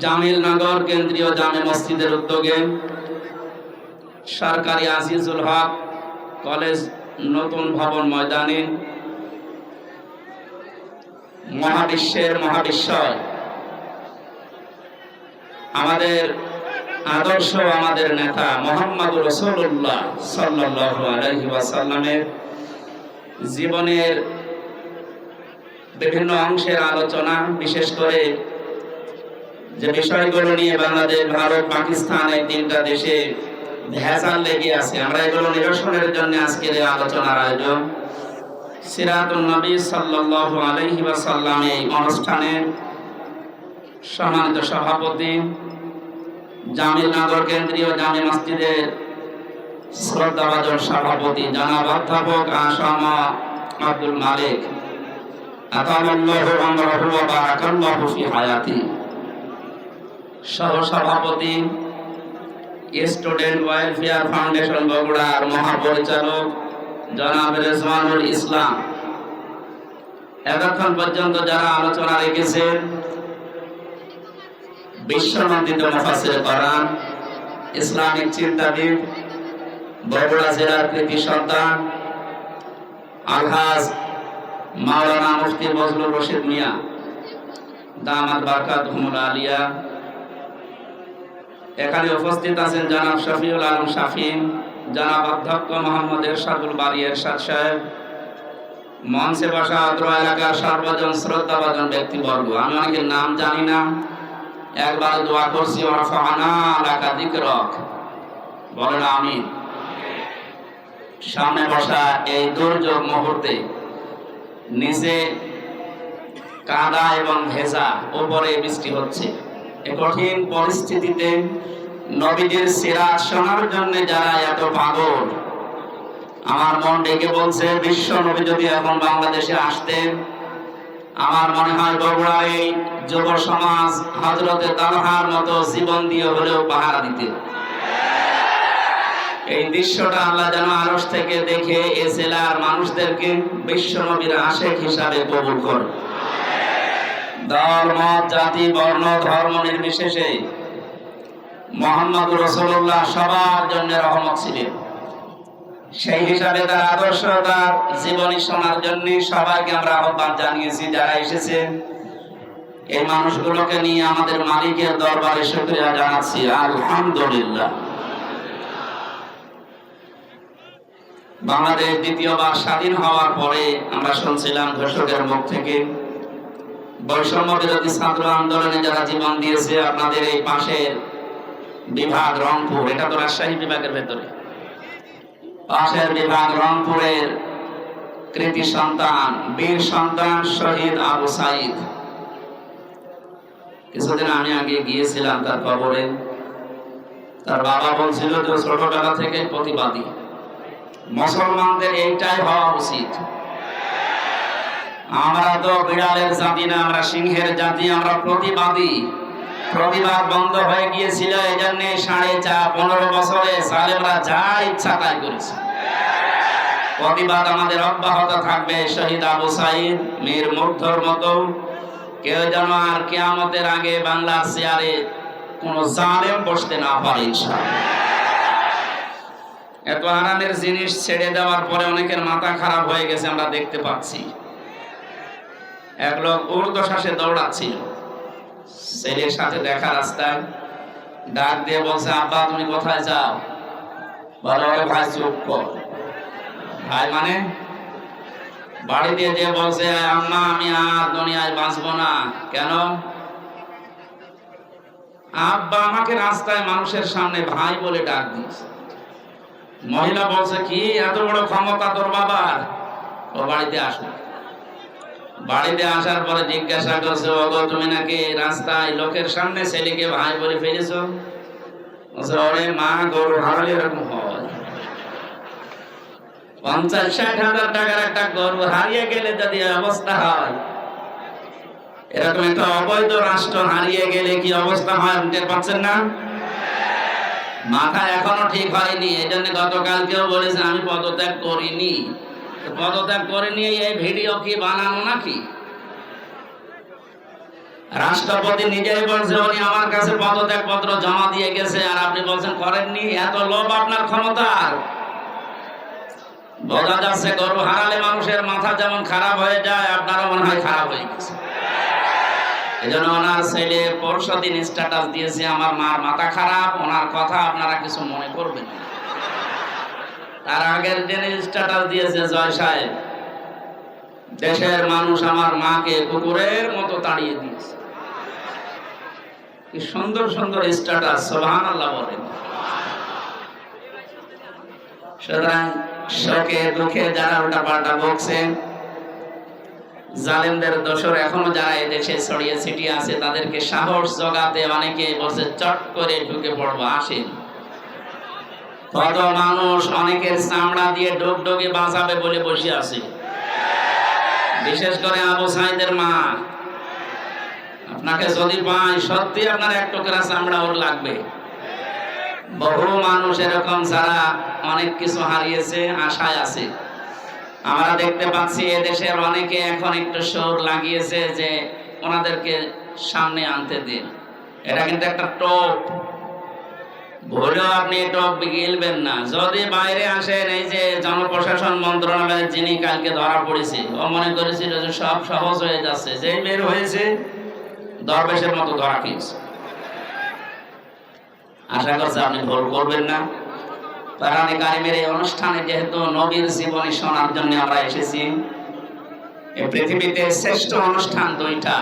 জামিলনগর কেন্দ্রীয় জামে মসজিদের উদ্যোগে সরকারি আজিজুল হক কলেজ নতুন ভবন ময়দানে মহাবিশ্বের মহাবিশ্বয় আমাদের আদর্শ, আমাদের নেতা মুহাম্মদুর রাসূলুল্লাহ সাল্লাল্লাহু আলাইহি ওয়াসাল্লামের জীবনের বিভিন্ন অংশের আলোচনা, বিশেষ করে যে বিষয়গুলো নিয়ে বাংলাদেশ, ভারত, পাকিস্তান এই তিনটা দেশে ভেজাল লেগে আছে, আমরা এগুলো নিরসনের জন্য আজকের এই আলোচনার আয়োজন। সিরাতুন নবী সাল্লাল্লাহু আলাইহি ওয়াসাল্লাম এই অনুষ্ঠানের সম্মানিত সভাপতি, জামিলনগর কেন্দ্রীয় জামে মসজিদের শ্রদ্ধাভাজন সভাপতি জনাব অধ্যাপক আসাম আব্দুল মালিক আতামাল্লাহু আমরাহু ওয়া বারাকাল্লাহু ফি হায়াতি, সহ সভাপতি স্টুডেন্ট ওয়েলফেয়ার ফাউন্ডেশন বগুড়ার মহাপরিচালক জনাব রেজওয়ানুল ইসলাম, এতক্ষণ পর্যন্ত যারা আলোচনা রেখেছেন বিশ্বনন্দিত মুফাসসির কোরআন, ইসলামিক চিন্তাবিদ, বগুড়া জেলার কৃতি সন্তান আলহাজ মাওলানা মুফতি বজলুর রশিদ মিয়া দামাত বারকাতুহুমুল আলিয়া, এখানে উপস্থিত আছেন জনাব শফিউল আলম শাফিন, জনাব অধ্যক্ষ মোহাম্মদ এরশাদুল বারী এরশাদ সাহেব, মঞ্চে বসা অত্র এলাকার সর্বজন শ্রদ্ধাভাজন ব্যক্তিবর্গ। আমি অনেকের নাম জানি না, একবার দোয়া করছি ওয়ারফা'না লাকা যিকরাক, বলেন আমিন। সামনে বসা এই দুর্যোগ মুহূর্তে নিচে কাদা এবং ভেজা, উপরে বৃষ্টি হচ্ছে, এই কঠিন পরিস্থিতিতে নবীদের সিরাত শোনার জন্য যারা এত পাগল, আমার মন ডেকে বলছে বিশ্ব নবী যদি এখন বাংলাদেশে আসতেন, আমার মনে হয় বগুড়ার এই যুব সমাজ হযরতে তালহার মতো জীবন দিয়ে হলেও পাহারা দিতে। এই দৃশ্যটা আল্লাহ যেন আরশ থেকে দেখে এ জেলার মানুষদেরকে বিশ্ব নবীর আশিক হিসাবে কবুল করে। দল, মত, জাতি, বর্ণ, ধর্ম নির্বিশেষে মুহাম্মদুর রাসূলুল্লাহ সবার জন্য রহমত ছিলেন। সেই হিসাবে তার আদর্শ, তার জীবনী শোনার জন্য সবাইকে আমরা আহ্বান জানিয়েছি। যারা এসেছেন এই মানুষগুলোকে নিয়ে আমাদের মালিকের দরবারে শুকরিয়া জানাচ্ছি, আলহামদুলিল্লাহ। বাংলাদেশ দ্বিতীয়বার স্বাধীন হওয়ার পরে আমরা শুনছিলাম ঘোষকের মুখ থেকে বৈষম্য বিরোধী ছাত্র আন্দোলনে যারা জীবন দিয়েছে, আপনাদের এই পাশের বিভাগ রংপুর, এটা তো রাজশাহী বিভাগের ভেতরে, পাশের বিভাগ রংপুরের কৃতি সন্তান, বীর সন্তান শহীদ আবু সাইদ, কিছুদিন আমি আগে গিয়েছিলাম তার কবরে। তার বাবা বলছিল যে ছোটবেলা থেকে প্রতিবাদী, মুসলমানদের এইটাই হওয়া উচিত। আমরা তো বিড়ালের জাতি না, আমরা সিংহের জাতি, আমরা প্রতিবাদী। প্রতিবাদ বন্ধ হয়ে গিয়েছিল, এই জন্য 15 বছরে সালেমরা যা ইচ্ছা তাই করেছে। প্রতিবাদ আমাদের অব্যাহত থাকবে। শহীদ আবু সাইদ, মীর মুগ্ধর মতো কেউ যেন আর কিয়ামতের আগে বাংলার চেয়ারে কোন জালেম বসতে না পারে ইনশাআল্লাহ। এত আরামের জিনিস ছেড়ে দেওয়ার পরে অনেকের মাথা খারাপ হয়ে গেছে, আমরা দেখতে পাচ্ছি। এক লোক ঊর্ধ্বশ্বাসে দৌড়াচ্ছিল, ছেলের সাথে দেখা রাস্তায় ডাক দিয়ে বলছে, আব্বা তুমি কোথায় যাও? বলো ভাই চুপ কর। ভাই মানে বাড়ি দিয়ে যে বলছে, আম্মা আমি আর দুনিয়ায় বাঁচবো না। কেন? আব্বা আমাকে রাস্তায় মানুষের সামনে ভাই বলে ডাক দিয়েছে। মহিলা বলছে, কি এত বড় ক্ষমতা তোর বাবার? ও বাড়িতে আসলো। বাড়িতে আসার পরে জিজ্ঞাসা করছে, ওগো তুমি নাকি রাস্তায় লোকের সামনে ছেলেকে ভাই বলে ফেলেছো? ওরে মা, গরু হারালে এরকম হয়। 50-60 হাজার টাকার একটা গরু হারিয়ে গেলে যদি অবস্থা হয়, এরকম একটা অবৈধ রাষ্ট্র হারিয়ে গেলে কি অবস্থা হয় টের পাচ্ছেন না? মাথা এখনো ঠিক হয়নি। এই জন্য গতকাল কেউ বলেছে আমি পদত্যাগ করিনি। পদত্যাগ করে নিয়ে এই ভিডিও কি বানানো নাকি? রাষ্ট্রপতি নিজেই বলছে উনি আমার কাছে পদত্যাগ পত্র জমা দিয়ে গেছে, আর আপনি বলছেন করেননি। এত লোভ আপনার ক্ষমতার। বোঝা যাচ্ছে গরু হারালে মানুষের মাথা যেমন খারাপ হয়ে যায়, আপনারও মনে হয় খারাপ হয়ে গেছে। এই জন্য ওনার ছেলে পরশুদিন স্ট্যাটাস দিয়েছে, আমার মার মাথা খারাপ, ওনার কথা আপনারা কিছু মনে করবেন না। তার আগের দিন স্ট্যাটাস দিয়েছে, জয় সাহেব, দেশের মানুষ আমার মাকে কুকুরের মতো তাড়িয়ে দিয়েছে। কি সুন্দর সুন্দর স্ট্যাটাস, সুবহানাল্লাহ বলেন। সুতরাং শোকে দুঃখে যারা উল্টাপাল্টা বকছেন, জালেমদের দোসর এখনো যারা এদেশে ছড়িয়ে ছিটিয়ে আছে, তাদেরকে সাহস জোগাতে অনেকে বলছে চট করে ঢুকে পড়বো, আসেন। কত মানুষ অনেকের চামড়া দিয়ে ডুগডুগে বাঁচাবে বলে বসে আছে, বিশেষ করে আবু সাইদের মা। আপনাকে যদি পাই, সত্যি আপনার এক টুকরা চামড়া ওর লাগবে। বহু মানুষ এরকম যারা অনেক কিছু হারিয়েছে, আশায় আছে। আমরা দেখতে পাচ্ছি এদেশের অনেকে এখন একটু সুর লাগিয়েছে যে ওনাদেরকে সামনে আনতে দিন। এটা কিন্তু একটা টপ, ভুলেও আপনি টপ গিলবেন না। যদি বাইরে আসেন, এই যে জনপ্রশাসন মন্ত্রণালয়ের যিনি কালকে ধরা পড়েছে, ও মনে করেছিল যে সব সহজ হয়ে যাচ্ছে, যেই বের হয়েছে দরবেশের মতো ধরা খেয়েছে। আশা করছি আপনি ভুল করবেন না। কোরআনে কারিমের এই অনুষ্ঠানে যেহেতু নবীর জীবনী শোনার জন্য আমরা এসেছি, এই পৃথিবীতে শ্রেষ্ঠ অনুষ্ঠান দুইটা,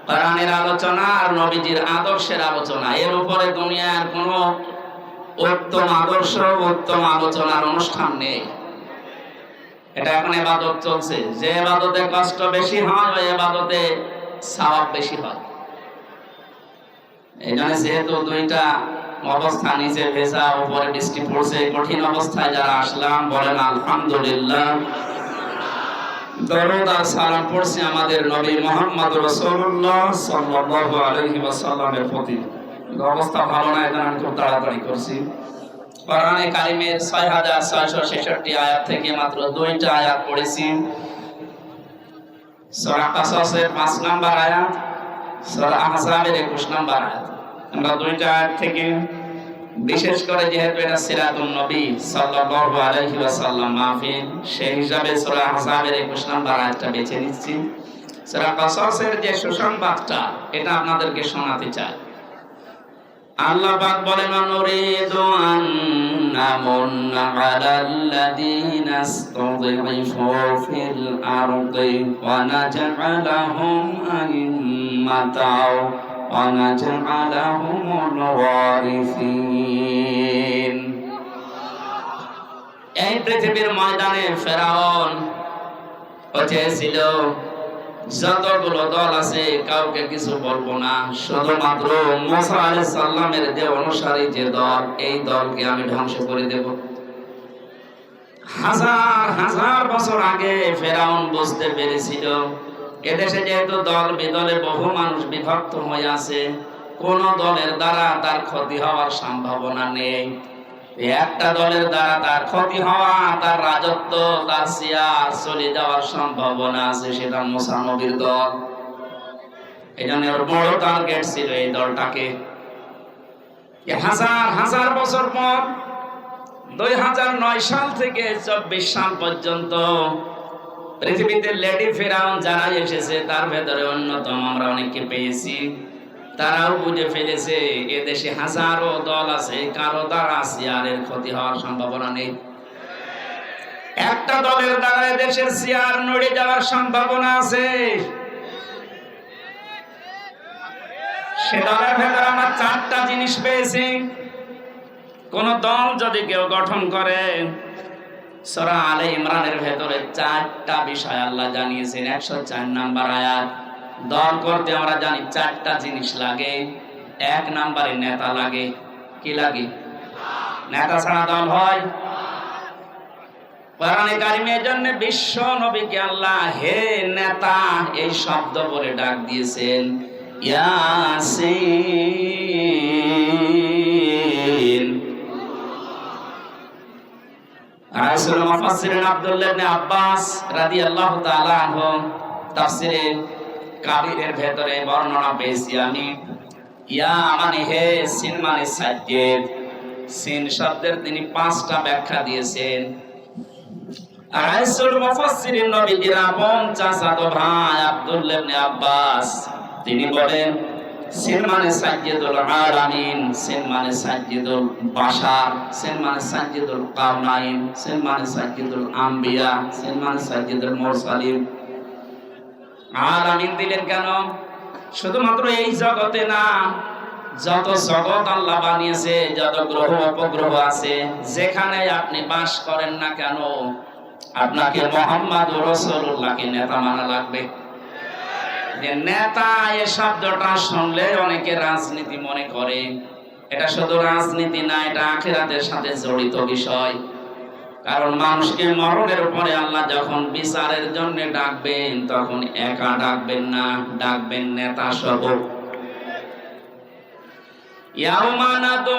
কোরআনের আলোচনা আর নবীজির আদর্শের আলোচনা। এর উপরে দুনিয়ার কোনো উত্তম আদর্শ, উত্তম আলোচনার অনুষ্ঠান নেই। এটা এখন ইবাদত চলছে, যে ইবাদতে কষ্ট বেশি হয় ওই ইবাদতে সওয়াব বেশি হয়। এই জন্য যেহেতু দুইটা অবস্থা, নিচে ভেজা উপরে বৃষ্টি পড়ছে, কঠিন অবস্থায় যারা আসলাম বলেন আলহামদুলিল্লাহ। দরুদ আর সালাম পড়ছি আমাদের নবী মুহাম্মদ রাসূলুল্লাহ সাল্লাল্লাহু আলাইহি ওয়াসাল্লামের প্রতি। অবস্থা ভালো না, এখন আমি খুব তাড়াতাড়ি করছি। কোরআনে কারিমের ৬৬৬৬ আয়াত থেকে মাত্র ২টা আয়াত পড়েছি। সূরা কাসাসের ৫ নাম্বার আয়াত, সূরা আহজাবের ২১ নাম্বার আয়াত। আমরা ২টা আয়াত থেকে, বিশেষ করে যেহেতু এটা সিরাতুন নবী সাল্লাল্লাহু আলাইহি ওয়াসাল্লাম মাহফিল, সেই হিসাবে সূরা আহজাবের ২১ নাম্বার আয়াতটা বেছে নিচ্ছি। সূরা কাসাসের যে সুসংবাদটা, এটা আপনাদেরকে শোনাতে চাই। আল্লাহ পাক বলেন, নুরিদু আন নামুন্না আলাল্লাযীনা ইসতুযইফু ফিল আরদি ওয়া নাজআলাহুম আইম্মাতাও ওয়া নাজআলাহুমুল ওয়ারিসিন। এই পৃথিবীর ময়দানে ফেরাউন চেয়েছিল যতগুলো দল আছে কাউকে কিছু বলবো না, শুধুমাত্র মুসা আলাইহিস সালামের যে অনুসারী যে দল, এই দলকে আমি ধ্বংস করে দেব। হাজার হাজার বছর আগে ফেরাউন বুঝতে পেরেছিল এদেশে যেহেতু দল বিদলে বহু মানুষ বিভক্ত হয়ে আছে, কোন দলের দ্বারা তার ক্ষতি হওয়ার সম্ভাবনা নেই। একটা দলের দ্বারা তার ক্ষতি হওয়া, তার রাজত্ব, তার সিয়ার চলে যাওয়ার সম্ভাবনা আছে, সেটা মুসা নবীর দল। এই জন্য ওর বড় টার্গেট ছিল এই দলটাকে। হাজার হাজার বছর পর ২০০৯ সাল থেকে ২৪ সাল পর্যন্ত পৃথিবীতে লেডি ফেরাউন যারা এসেছে, তার ভেতরে অন্যতম আমরা অনেককে পেয়েছি। তারাও বুঝে ফেলেছে এদেশে হাজারো দল আছে, কারো দ্বারা সিয়ারের ক্ষতি হওয়ার সম্ভাবনা নেই। একটা দলের দ্বারা এদেশের সিয়ার নড়ে যাওয়ার সম্ভাবনা আছে। সে দলের ভেতরে আমরা 4টা জিনিস পেয়েছি। কোন দল যদি কেউ গঠন করে, সূরা আলে ইমরানের ভেতরে 4টা বিষয় আল্লাহ জানিয়েছেন। ১০৪ নাম্বার আয়াত। দল করতে আমরা জানি 4টা জিনিস লাগে। ১ নাম্বারে নেতা লাগে। কি লাগে? নেতা ছাড়া দল হয়? কোরআনে কারিমের জন্য বিশ্ব নবীকে আল্লাহ হে নেতা এই শব্দ বলে ডাক দিয়েছেন। ইয়াসিন। রাসূল মুফাসসিরিন আব্দুল্লাহ ইবনে আব্বাস রাদিয়াল্লাহু তাআলা আনহু তাফসীরে কাবিরের ভেতরে বর্ণনা পেয়েছি আমি, ইয়া মানে হে, সিন মানে সাজ্জেদ। সিন শব্দের তিনি 5টা ব্যাখ্যা দিয়েছেন। রাইসুল মুফাসসিরিন নবীজির আপন চাচাতো ভাই আব্দুল্লাহ ইবনে আব্বাস তিনি বলেন, সিন মানে সাজ্জেদুল আলামিন, সিন মানে সাজ্জেদুল বাশার, সিন মানে সাজ্জেদুল কাউনাইন, সিন মানে সাজ্জেদুল আম্বিয়া, সিন মানে সাজ্জেদুল মুরসালিন। আলামিন দিলেন কেন? শুধুমাত্র এই জগতে না, যত জগৎ আল্লাহ বানিয়েছে, যত গ্রহ উপগ্রহ আছে, যেখানে আপনি বাস করেন না কেন, আপনাকে মুহাম্মদুর রাসূলুল্লাহকে নেতা মানা লাগবে। যে নেতা এই শব্দটা শুনলে অনেকে রাজনীতি মনে করে। এটা শুধু রাজনীতি না, এটা আখিরাতের সাথে জড়িত বিষয়। কারণ মানুষকে মরণের পরে আল্লাহ যখন বিচারের জন্য ডাকবেন, তখন একা ডাকবেন না, ডাকবেন নেতা সহ। ইয়াউমা নাদউ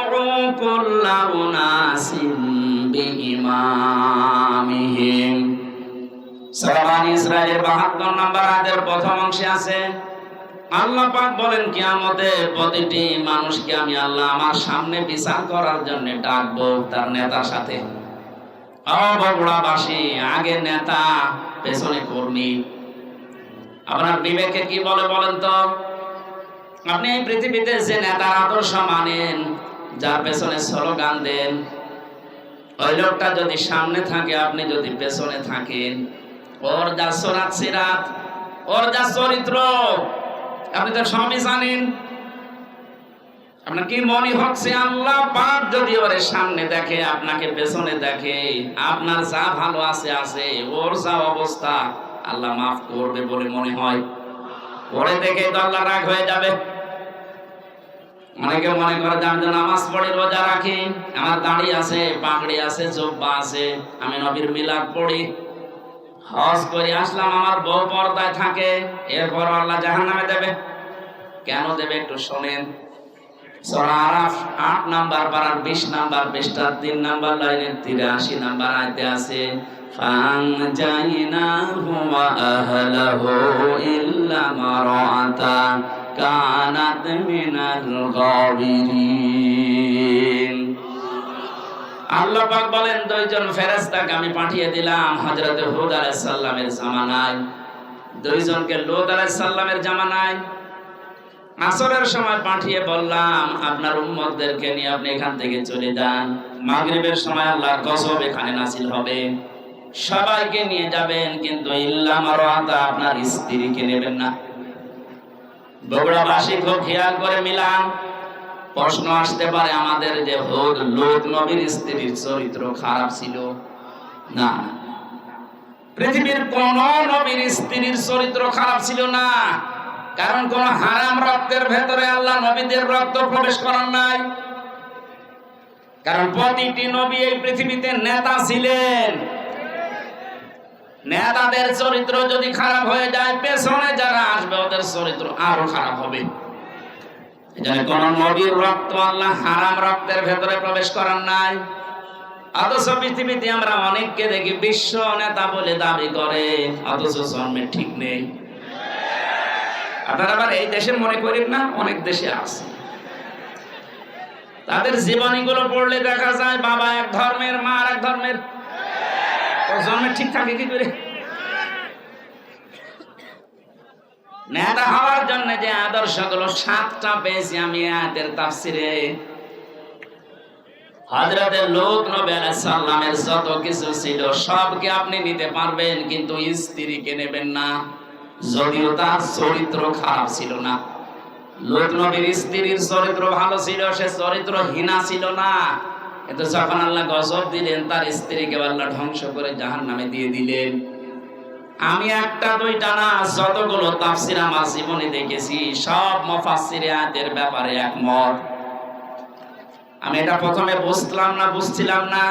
কুল্লা উনাসিন বিইমামিহিম। সূরা বনী ইসরাঈলের 72 নম্বর আয়াতের প্রথম অংশে আছে, আল্লাহ পাক বলেন কিয়ামতে প্রতিটি মানুষকে আমি আল্লাহ আমার সামনে বিচার করার জন্য ডাকবো তার নেতার সাথে। বগুড়াবাসী, আগে নেতা পেছনে কর্মী। আপনার বিবেকে কি বলে বলেন তো? আপনি এই পৃথিবীতে যে নেতার আদর্শ মানেন, যার পেছনে স্লোগান দেন, ওই লোকটা যদি সামনে থাকে, আপনি যদি পেছনে থাকেন, ওর যা সরাত সিরাত, ওর যা চরিত্র আপনি তো সবই জানেন। আপনার কি মনে হচ্ছে আল্লাহ পাক যদি ওর সামনে দেখে, আপনাকে পেছনে দেখে, আপনার যা ভালো আছে আছে, ওর যা অবস্থা আল্লাহ মাফ করবে বলে মনে হয়? ওরে দেখে তো আল্লাহ রাগ হয়ে যাবে। অনেকে মনে করে যে আমি নামাজ পড়ি, রোজা রাখি, আমার দাড়ি আছে, পাগড়ি আছে, জুব্বা আছে, আমি নবীর মিলাদ পড়ি, হজ করে আসলাম, আমার বউ পর্দায় থাকে, এরপর আল্লাহ জাহান্নামে দেবে। কেন দেবে একটু শোনেন। সূরা আরাফ 8 নাম্বার পারার 20 নাম্বার পৃষ্ঠার 3 নাম্বার লাইনের 83 নাম্বার আয়াতে আছে, ফানজাইনাহু ওয়া আহলাহু ইল্লা মারাতা কানাত মিনাল গাবিরিন। আল্লাহ পাক বলেন, 2 জন ফেরেশতাকে আমি পাঠিয়ে দিলাম হযরত হুদ আলাইহিস সালামের জামানায়, 2 জনকে লূত আলাইহিস সালামের জামানায় আসরের সময় পাঠিয়ে বললাম আপনার উম্মতদেরকে নিয়ে আপনি এখান থেকে চলে যান। মাগরিবের সময় আল্লাহর গজব এখানে নাযিল হবে, সবাইকে নিয়ে যাবেন, কিন্তু ইল্লা মারাতা আপনার স্ত্রীকে নেবেন না। বগুড়াবাসী খুব খেয়াল করে মিলান। প্রশ্ন আসতে পারে আমাদের যে হুদ লূত নবীর স্ত্রীর চরিত্র খারাপ ছিল? না, পৃথিবীর কোন নবীর স্ত্রীর চরিত্র খারাপ ছিল না। কারণ কোন হারাম রক্তের ভেতরে আল্লাহ নবীদের রক্ত প্রবেশ করার নাই। কারণ প্রতিটি নবী এই পৃথিবীতে নেতা ছিলেন। নেতাদের চরিত্র যদি খারাপ হয়ে যায়, পেছনে যারা আসবে ওদের চরিত্র আরো খারাপ হবে। এজন্য কোন নবীর রক্ত আল্লাহ হারাম রক্তের ভেতরে প্রবেশ করার নাই। অথচ পৃথিবীতে আমরা অনেককে দেখি বিশ্ব নেতা বলে দাবি করে, অথচ জন্মের ঠিক নেই। আপনারা আবার এই দেশের মনে করেন না, অনেক দেশে আছে। তাদের জীবনীগুলো পড়লে দেখা যায় বাবা এক ধর্মের, মা আর এক ধর্মের, জন্মের ঠিক থাকে কি করে? নেতা হওয়ার জন্য যে আদর্শগুলো 7টা পেয়েছি আমি আয়াতের তাফসিরে। হযরত লূত নবী আলাইহিস সালামের যত কিছু ছিল সবকে আপনি নিতে পারবেন, কিন্তু স্ত্রীকে নেবেন না, যদিও তার চরিত্র খারাপ ছিল না। লূত নবীর স্ত্রীর চরিত্র ভালো ছিল, সে চরিত্রহীনা ছিল না। কিন্তু যখন আল্লাহ গজব দিলেন, তার স্ত্রীকে আল্লাহ ধ্বংস করে জাহান্নামে দিয়ে দিলেন। আমি একটা দুইটা না, যতগুলো তাফসীর আমার জীবনে দেখেছি, সব মুফাসসিরে আয়াতের ব্যাপারে একমত। আমি এটা প্রথমে বুঝছিলাম না।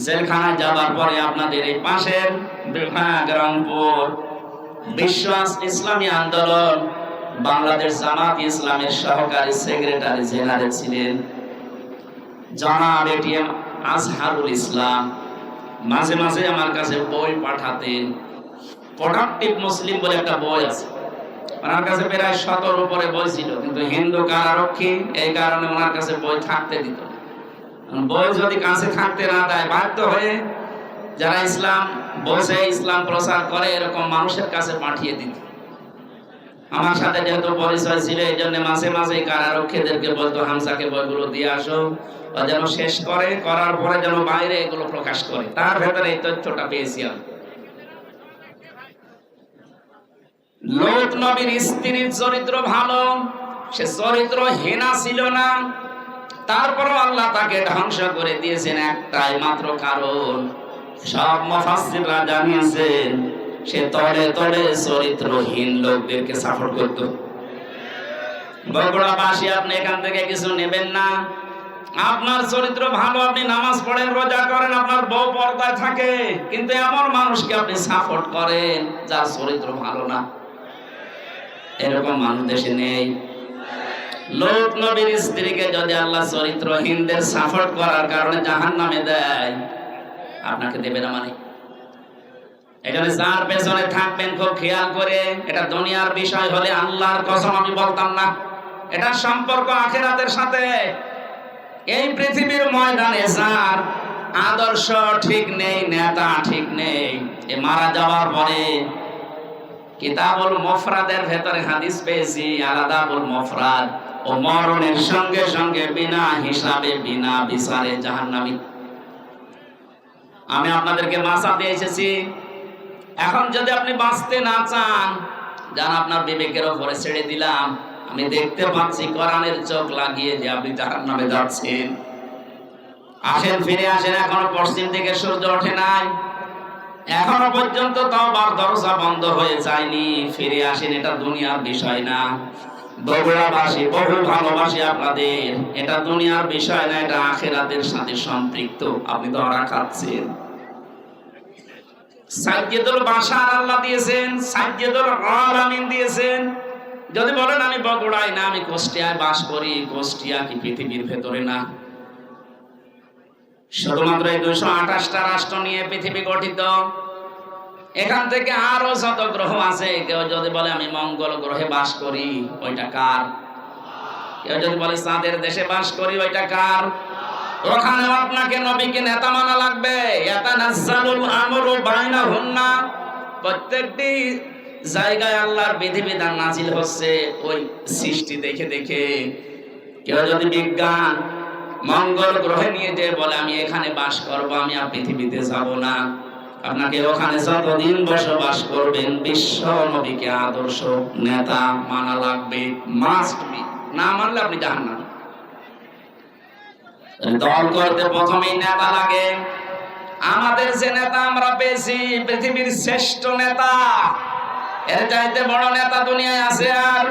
জেলখানায় যাবার পরে আপনাদের এই পাশের বিভাগ রংপুর বিশ্ব ইসলামী আন্দোলন বাংলাদেশ জামাত ইসলামের সহকারী সেক্রেটারি জেনারেল ছিলেন জনাব এটিএম আজহারুল ইসলাম। মাঝে মাঝে আমার কাছে বই পাঠাতেন। প্রোডাক্টিভ মুসলিম বলে একটা বই আছে, ওনার কাছে প্রায় ১৭ উপরে বই ছিল, কিন্তু হিন্দু কারারক্ষী এই কারণে ওনার কাছে বই থাকতে দিত না। বই যদি কাছে থাকতে না দেয়, বাধ্য হয়ে যারা ইসলাম বোঝে, ইসলাম প্রচার করে, এরকম মানুষের কাছে পাঠিয়ে দিত। আমার সাথে যেহেতু পরিচয় ছিল, এই জন্য মাঝে মাঝে কারারক্ষীদেরকে বলতো হামসাকে বইগুলো দিয়ে আসো, ও যেন শেষ করে, করার পরে যেন বাইরে এগুলো প্রকাশ করে। তার ভেতরে এই তথ্যটা পেয়েছি আমি। লূত নবীর স্ত্রীর চরিত্র ভালো, সে চরিত্রহীনা ছিল না, তারপরও আল্লাহ তাকে ধ্বংস করে দিয়েছেন একটাই মাত্র কারণ। সব মুফাসসিররা জানিয়েছেন সে তলে তলে চরিত্রহীন লোকদেরকে সাপোর্ট করত। বগুড়াবাসী, আপনি এখান থেকে কিছু নেবেন না। আপনার চরিত্র ভালো, আপনি নামাজ পড়েন, রোজা করেন, আপনার বউ পর্দায় থাকে, কিন্তু এমন মানুষকে আপনি সাপোর্ট করেন যার চরিত্র ভালো না। এরকম মানুষ দেশে নেই। লূত নবীর স্ত্রীকে যদি আল্লাহ চরিত্রহীনদের সাপোর্ট করার কারণে জাহান্নামে দেয়, আপনাকে দেবে না মানে? এখানে যার পেছনে থাকবেন খুব খেয়াল করে, এটা দুনিয়ার বিষয় হলে আল্লাহর কসম আমি বলতাম না, এটা সম্পর্ক আখিরাতের সাথে। এই পৃথিবীর ময়দানে যার আদর্শ ঠিক নেই, নেতা ঠিক নেই, এ মারা যাওয়ার পরে কিতাবুল মুফরাদের ভেতরে হাদিস পেয়েছি, আলাদাবুল মুফরাদ, ও মরণের সঙ্গে সঙ্গে বিনা হিসাবে বিনা বিচারে জাহান্নামী। আমি আপনাদেরকে বাঁচাতে এসেছি। এখন যদি আপনি বাঁচতে না চান, যান, আপনার বিবেকের উপরে ছেড়ে দিলাম। আমি দেখতে পাচ্ছি কোরআনের চোখ লাগিয়ে যে আপনি জাহান্নামে যাচ্ছেন। আসেন, ফিরে আসেন, এখনো পশ্চিম থেকে সূর্য ওঠে নাই, এখনো পর্যন্ত তওবার দরজা বন্ধ হয়ে যায়নি। ফিরে আসেন, এটা দুনিয়ার বিষয় না। বগুড়াবাসী, বহু ভালোবাসি আপনাদের, এটা দুনিয়ার বিষয় না, এটা আখিরাতের সাথে সম্পৃক্ত। আপনি ধরা খাচ্ছেন। সাইয়্যিদুল বাশার আল্লাহ দিয়েছেন, সাইয়্যিদুল আলামিন দিয়েছেন। যদি বলেন আমি বগুড়ায় না, আমি কুষ্টিয়ায় বাস করি, কুষ্টিয়া কি পৃথিবীর ভেতরে না? শুধুমাত্র এই 228টা রাষ্ট্র নিয়ে পৃথিবী গঠিত। এখান থেকে আরো যত গ্রহ আছে, কেউ যদি বলে আমি মঙ্গল গ্রহে বাস করি, ওইটা কার? কেউ যদি বলে চাঁদের দেশে বাস করি, ওইটা কার? ওখানে আপনাকে নবীকে নেতা মানা লাগবে। ইয়াতানাজ্জালুল আমরু বাইনাহুন্না, প্রত্যেকটি জায়গায় আল্লাহর বিধিবিধান নাজিল হচ্ছে ওই সৃষ্টি দেখে দেখে। কেউ যদি বিজ্ঞান মঙ্গল গ্রহে নিয়ে যে বলে আমি এখানে বাস করব, আমি আর পৃথিবীতে যাব না, আপনাকে ওখানে যতদিন বসবাস করবেন বিশ্ব নবীকে আদর্শ নেতা মানা লাগবে, মাস্ট বি। না মানলে আপনি জাহান্নামী। দল করতে প্রথমেই নেতা লাগে। আমাদের যে নেতা আমরা পেয়েছি, পৃথিবীর শ্রেষ্ঠ নেতা, এর চাইতে বড় নেতা দুনিয়ায় আছে আর?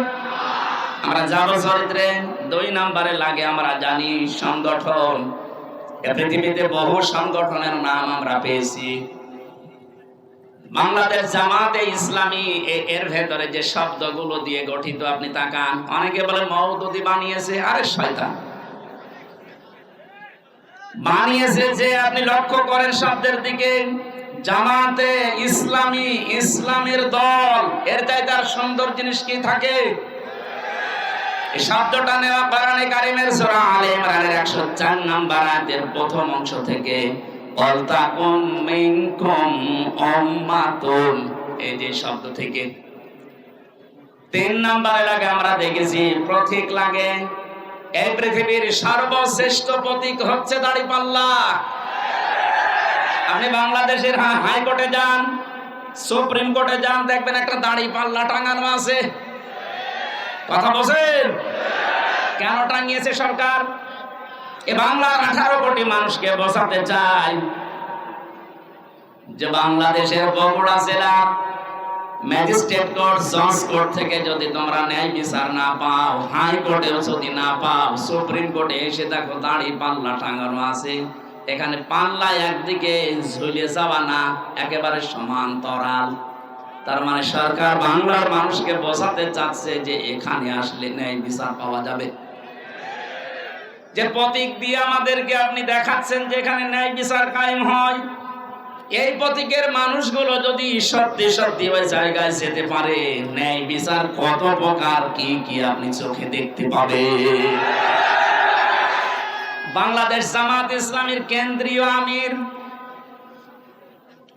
আমরা যাব চরিত্রে 2 নম্বরে লাগে, আমরা জানি সংগঠন। পৃথিবীতে বহু সংগঠনের নাম আমরা পেয়েছি। বাংলাদেশ জামাতে ইসলামী, এর ভেতরে যে শব্দগুলো দিয়ে গঠিত আপনি তাকান। অনেকে বলে মওদুদি বানিয়েছে, আরে শয়তান বানিয়েছে যে। আপনি লক্ষ্য করেন শব্দের দিকে, জামাতে ইসলামী, ইসলামের দল, এর চাইতে আর সুন্দর জিনিস কি থাকে? এই শব্দটা নেওয়া কোরআনে কারীমের সূরা আলে ইমরানের 104 নম্বর আয়াতের প্রথম অংশ থেকে। ওয়ালতাকুম মিনকুম উম্মাতুন, এই যে শব্দ থেকে। 3 নম্বরে লাগে আমরা দেখেছি প্রতীক লাগে। এই পৃথিবীর সর্বশ্রেষ্ঠ প্রতীক হচ্ছে দাড়িপাল্লা। আপনি বাংলাদেশের হাইকোর্টে যান, সুপ্রিম কোর্টে যান, দেখবেন একটা দাড়িপাল্লা টাঙানো আছে। কথা বলেন, কেন টাঙিয়েছে সরকার? এ বাংলার 18 কোটি মানুষকে বোঝাতে চাই যে বাংলাদেশের বগুড়া জেলা ম্যাজিস্ট্রেট কোর্ট, জজ কোর্ট থেকে যদি তোমরা ন্যায় বিচার না পাও, হাইকোর্টেও যদি না পাও, সুপ্রিম কোর্টে এসে দেখো দাড়িপাল্লা টাঙানো আছে। এখানে পাল্লা একদিকে ঝুলে যাওয়া না, একেবারে সমান্তরাল। তার মানে সরকার বাংলার মানুষকে বোঝাতে চাচ্ছে যে এখানে আসলে ন্যায় বিচার পাওয়া যাবে। যে প্রতীক দিয়ে আমাদেরকে আপনি দেখাচ্ছেন যে এখানে ন্যায় বিচার কায়েম হয়, এই প্রতীকের মানুষগুলো যদি সত্যি সত্যি ওই জায়গায় যেতে পারে, ন্যায় বিচার কত প্রকার কি কি আপনি চোখে দেখতে পাবেন। বাংলাদেশ জামাত ইসলামীর কেন্দ্রীয় আমির,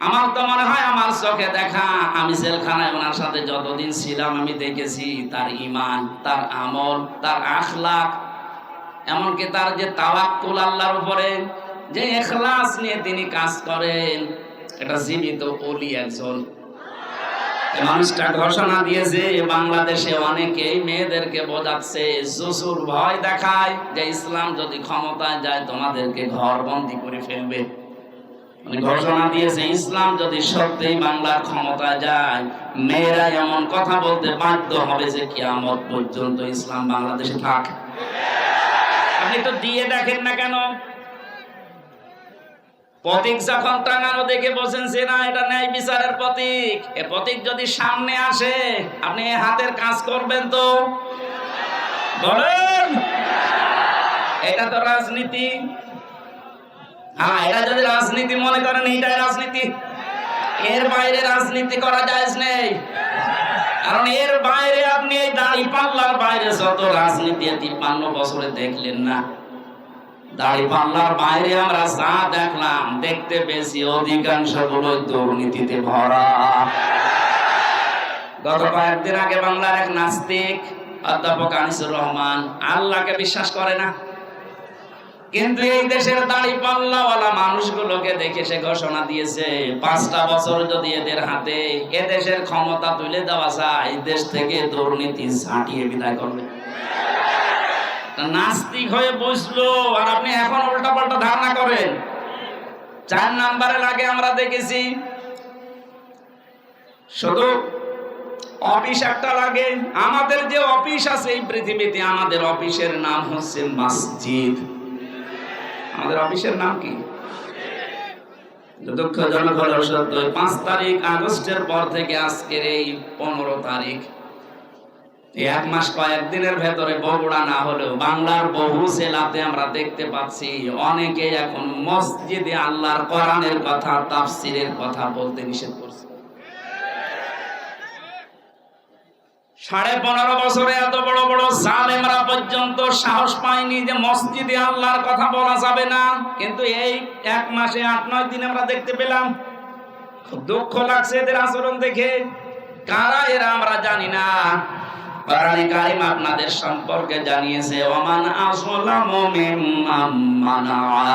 আমার তো মনে হয় আমার চোখে দেখা, আমি জেলখানায় ওনার সাথে যতদিন ছিলাম আমি দেখেছি তার ঈমান, তার আমল, তার আখলাক, এমনকি তার যে তাওয়াক্কুল আল্লাহর উপরে, যে ইখলাস নিয়ে তিনি কাজ করেন, এটা জীবিত ওলি একজন। মানুষটা ঘোষণা দিয়েছে বাংলাদেশে অনেকে মেয়েদেরকে বোঝাচ্ছে, জুজুর ভয় দেখায় যে ইসলাম যদি ক্ষমতায় যায় তোমাদেরকে ঘরবন্দি করে ফেলবে। ঘোষণা দিয়েছে ইসলাম যদি সত্যিই বাংলার ক্ষমতায় যায়, মেয়েরা এমন কথা বলতে বাধ্য হবে যে কিয়ামত পর্যন্ত ইসলাম বাংলাদেশে থাক। আপনি তো দিয়ে দেখেন না কেন? প্রতীক যখন টাঙানো দেখে বলছেন যে না এটা ন্যায় বিচারের প্রতীক, এ প্রতীক যদি সামনে আসে আপনি হাতের কাজ করবেন তো? বলেন, এটা তো রাজনীতি। হ্যাঁ, এটা যদি রাজনীতি মনে করেন এইটাই রাজনীতি, এর বাইরে রাজনীতি করা যায় নেই। কারণ এর বাইরে আপনি এই দাড়ি পাল্লার বাইরে যত রাজনীতি 53 বছরে দেখলেন না, দাড়ি পাল্লার বাইরে আমরা যা দেখলাম, দেখতে পেয়েছি অধিকাংশ গুলো দুর্নীতিতে ভরা। গত কয়েকদিন আগে বাংলার এক নাস্তিক অধ্যাপক আনিসুর রহমান আল্লাহকে বিশ্বাস করে না, কিন্তু এই দেশের দাড়ি পাল্লাওয়ালা মানুষগুলোকে দেখে সে ঘোষণা দিয়েছে 5টা বছর যদি এদের হাতে এ দেশের ক্ষমতা তুলে দেওয়া যায়, দেশ থেকে দুর্নীতি ঝাঁটিয়ে বিদায় করবে। নাস্তিক হয়ে বসলো, আর আপনি এখন উল্টাপাল্টা ধারণা করেন। 4 নম্বরে লাগে আমরা দেখেছি শুধু অফিস একটা লাগে। আমাদের যে অফিস আছে এই পৃথিবীতে, আমাদের অফিসের নাম হচ্ছে মসজিদ। আমাদের অফিসের নাম কি? দুঃখজনক হলো সত্য, 5 তারিখ আগস্টের পর থেকে আজকের এই 15 তারিখ, 1 মাস কয়েকদিনের ভেতরে বগুড়া না হলেও বাংলার বহু জেলাতে আমরা দেখতে পাচ্ছি অনেকে এখন মসজিদে আল্লাহর কোরআনের কথা, তাফসীরের কথা বলতে নিষেধ করছে। 15.5 বছরে এত বড় বড় জালেমরা পর্যন্ত সাহস পায়নি যে মসজিদে আল্লাহর কথা বলা যাবে না, কিন্তু এই 1 মাসে 8-9 দিন আমরা দেখতে পেলাম। খুব দুঃখ লাগছে এদের আচরণ দেখে। কারা এরা আমরা জানি না, কোরআনে কারীম আপনাদের সম্পর্কে জানিয়েছে, ওমান আসলামু মিম্মান মানাআ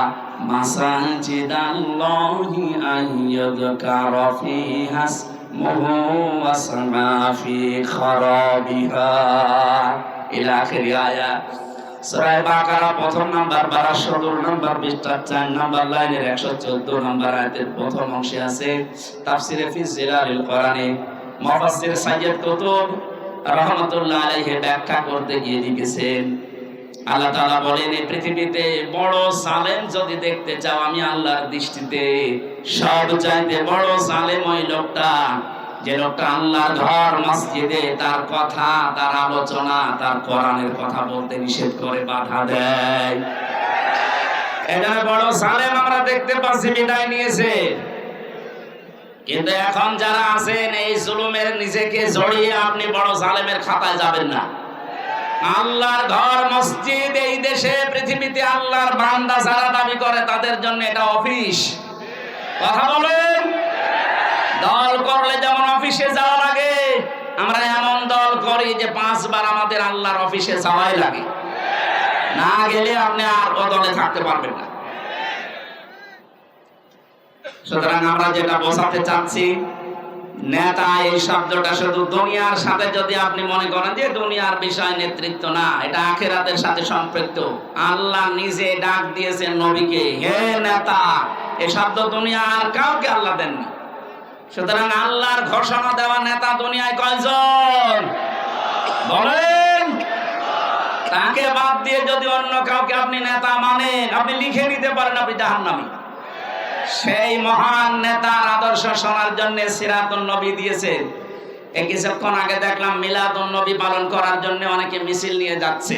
মাসাজিদাল্লাহি আইয়ুযকারা ফিহা ইসমুহু ওয়া সামা ফি খারাবিহা ইলা আখিরি আয়াত। সূরা বাকারা 1 নাম্বার 12 নাম্বার পৃষ্ঠা 4 নাম্বার লাইনের 114 নাম্বার আয়াতের প্রথম অংশে আছে। তাফসীরে ফি জিলালিল কোরআনে মুফাসসির সাইয়্যিদ কুতুব রাহমাতুল্লাহ আলাইহি ব্যাখ্যা করতে গিয়ে লিখেছেন, আল্লাহ তাআলা বলেন এই পৃথিবীতে বড় জালেম যদি দেখতে চাও, আমি আল্লাহর দৃষ্টিতে সবচাইতে বড় জালেম ওই লোকটা যে লোকটা আল্লাহর ঘর মসজিদে তার কথা, তার আলোচনা, তার কোরআনের কথা বলতে নিষেধ করে, বাধা দেয়। এটা বড় জালেম আমরা দেখতে পাচ্ছি বিদায় নিয়েছে। কিন্তু এখন যারা আছেন এই জুলুমের নিজেকে জড়িয়ে আপনি বড় জালেমের খাতায় যাবেন না। আল্লাহর ঘর মসজিদ এই দেশে পৃথিবীতে আল্লাহর বান্দা যারা দাবি করে তাদের জন্য এটা অফিস। কথা বলেন, দল করলে যেমন অফিসে যাওয়া লাগে, আমরা এমন দল করি যে 5 বার আমাদের আল্লাহর অফিসে যাওয়াই লাগে, না গেলে আপনি আর দলে থাকতে পারবেন না। সুতরাং আমরা যেটা বোঝাতে চাচ্ছি, নেতা এই শব্দটা শুধু দুনিয়ার সাথে যদি আপনি মনে করেন যে দুনিয়ার বিষয় নেতৃত্ব না, এটা আখিরাতের সাথে সম্পৃক্ত। আল্লাহ নিজে ডাক দিয়েছেন নবীকে, হে নেতা। এই শব্দ দুনিয়ার কাউকে আল্লাহ দেননি। সুতরাং আল্লাহর ঘোষণা দেওয়া নেতা দুনিয়ায় কয়জন বলেন? তাকে বাদ দিয়ে যদি অন্য কাউকে আপনি নেতা মানেন, আপনি লিখে নিতে পারেন আপনি জাহান্নামী। সেই মহান নেতার আদর্শ শোনার জন্য সিরাতুন নবী দিয়েছেন। এই কিছুক্ষণ আগে দেখলাম মিলাদুন নবী পালন করার জন্য অনেকে মিছিল নিয়ে যাচ্ছে।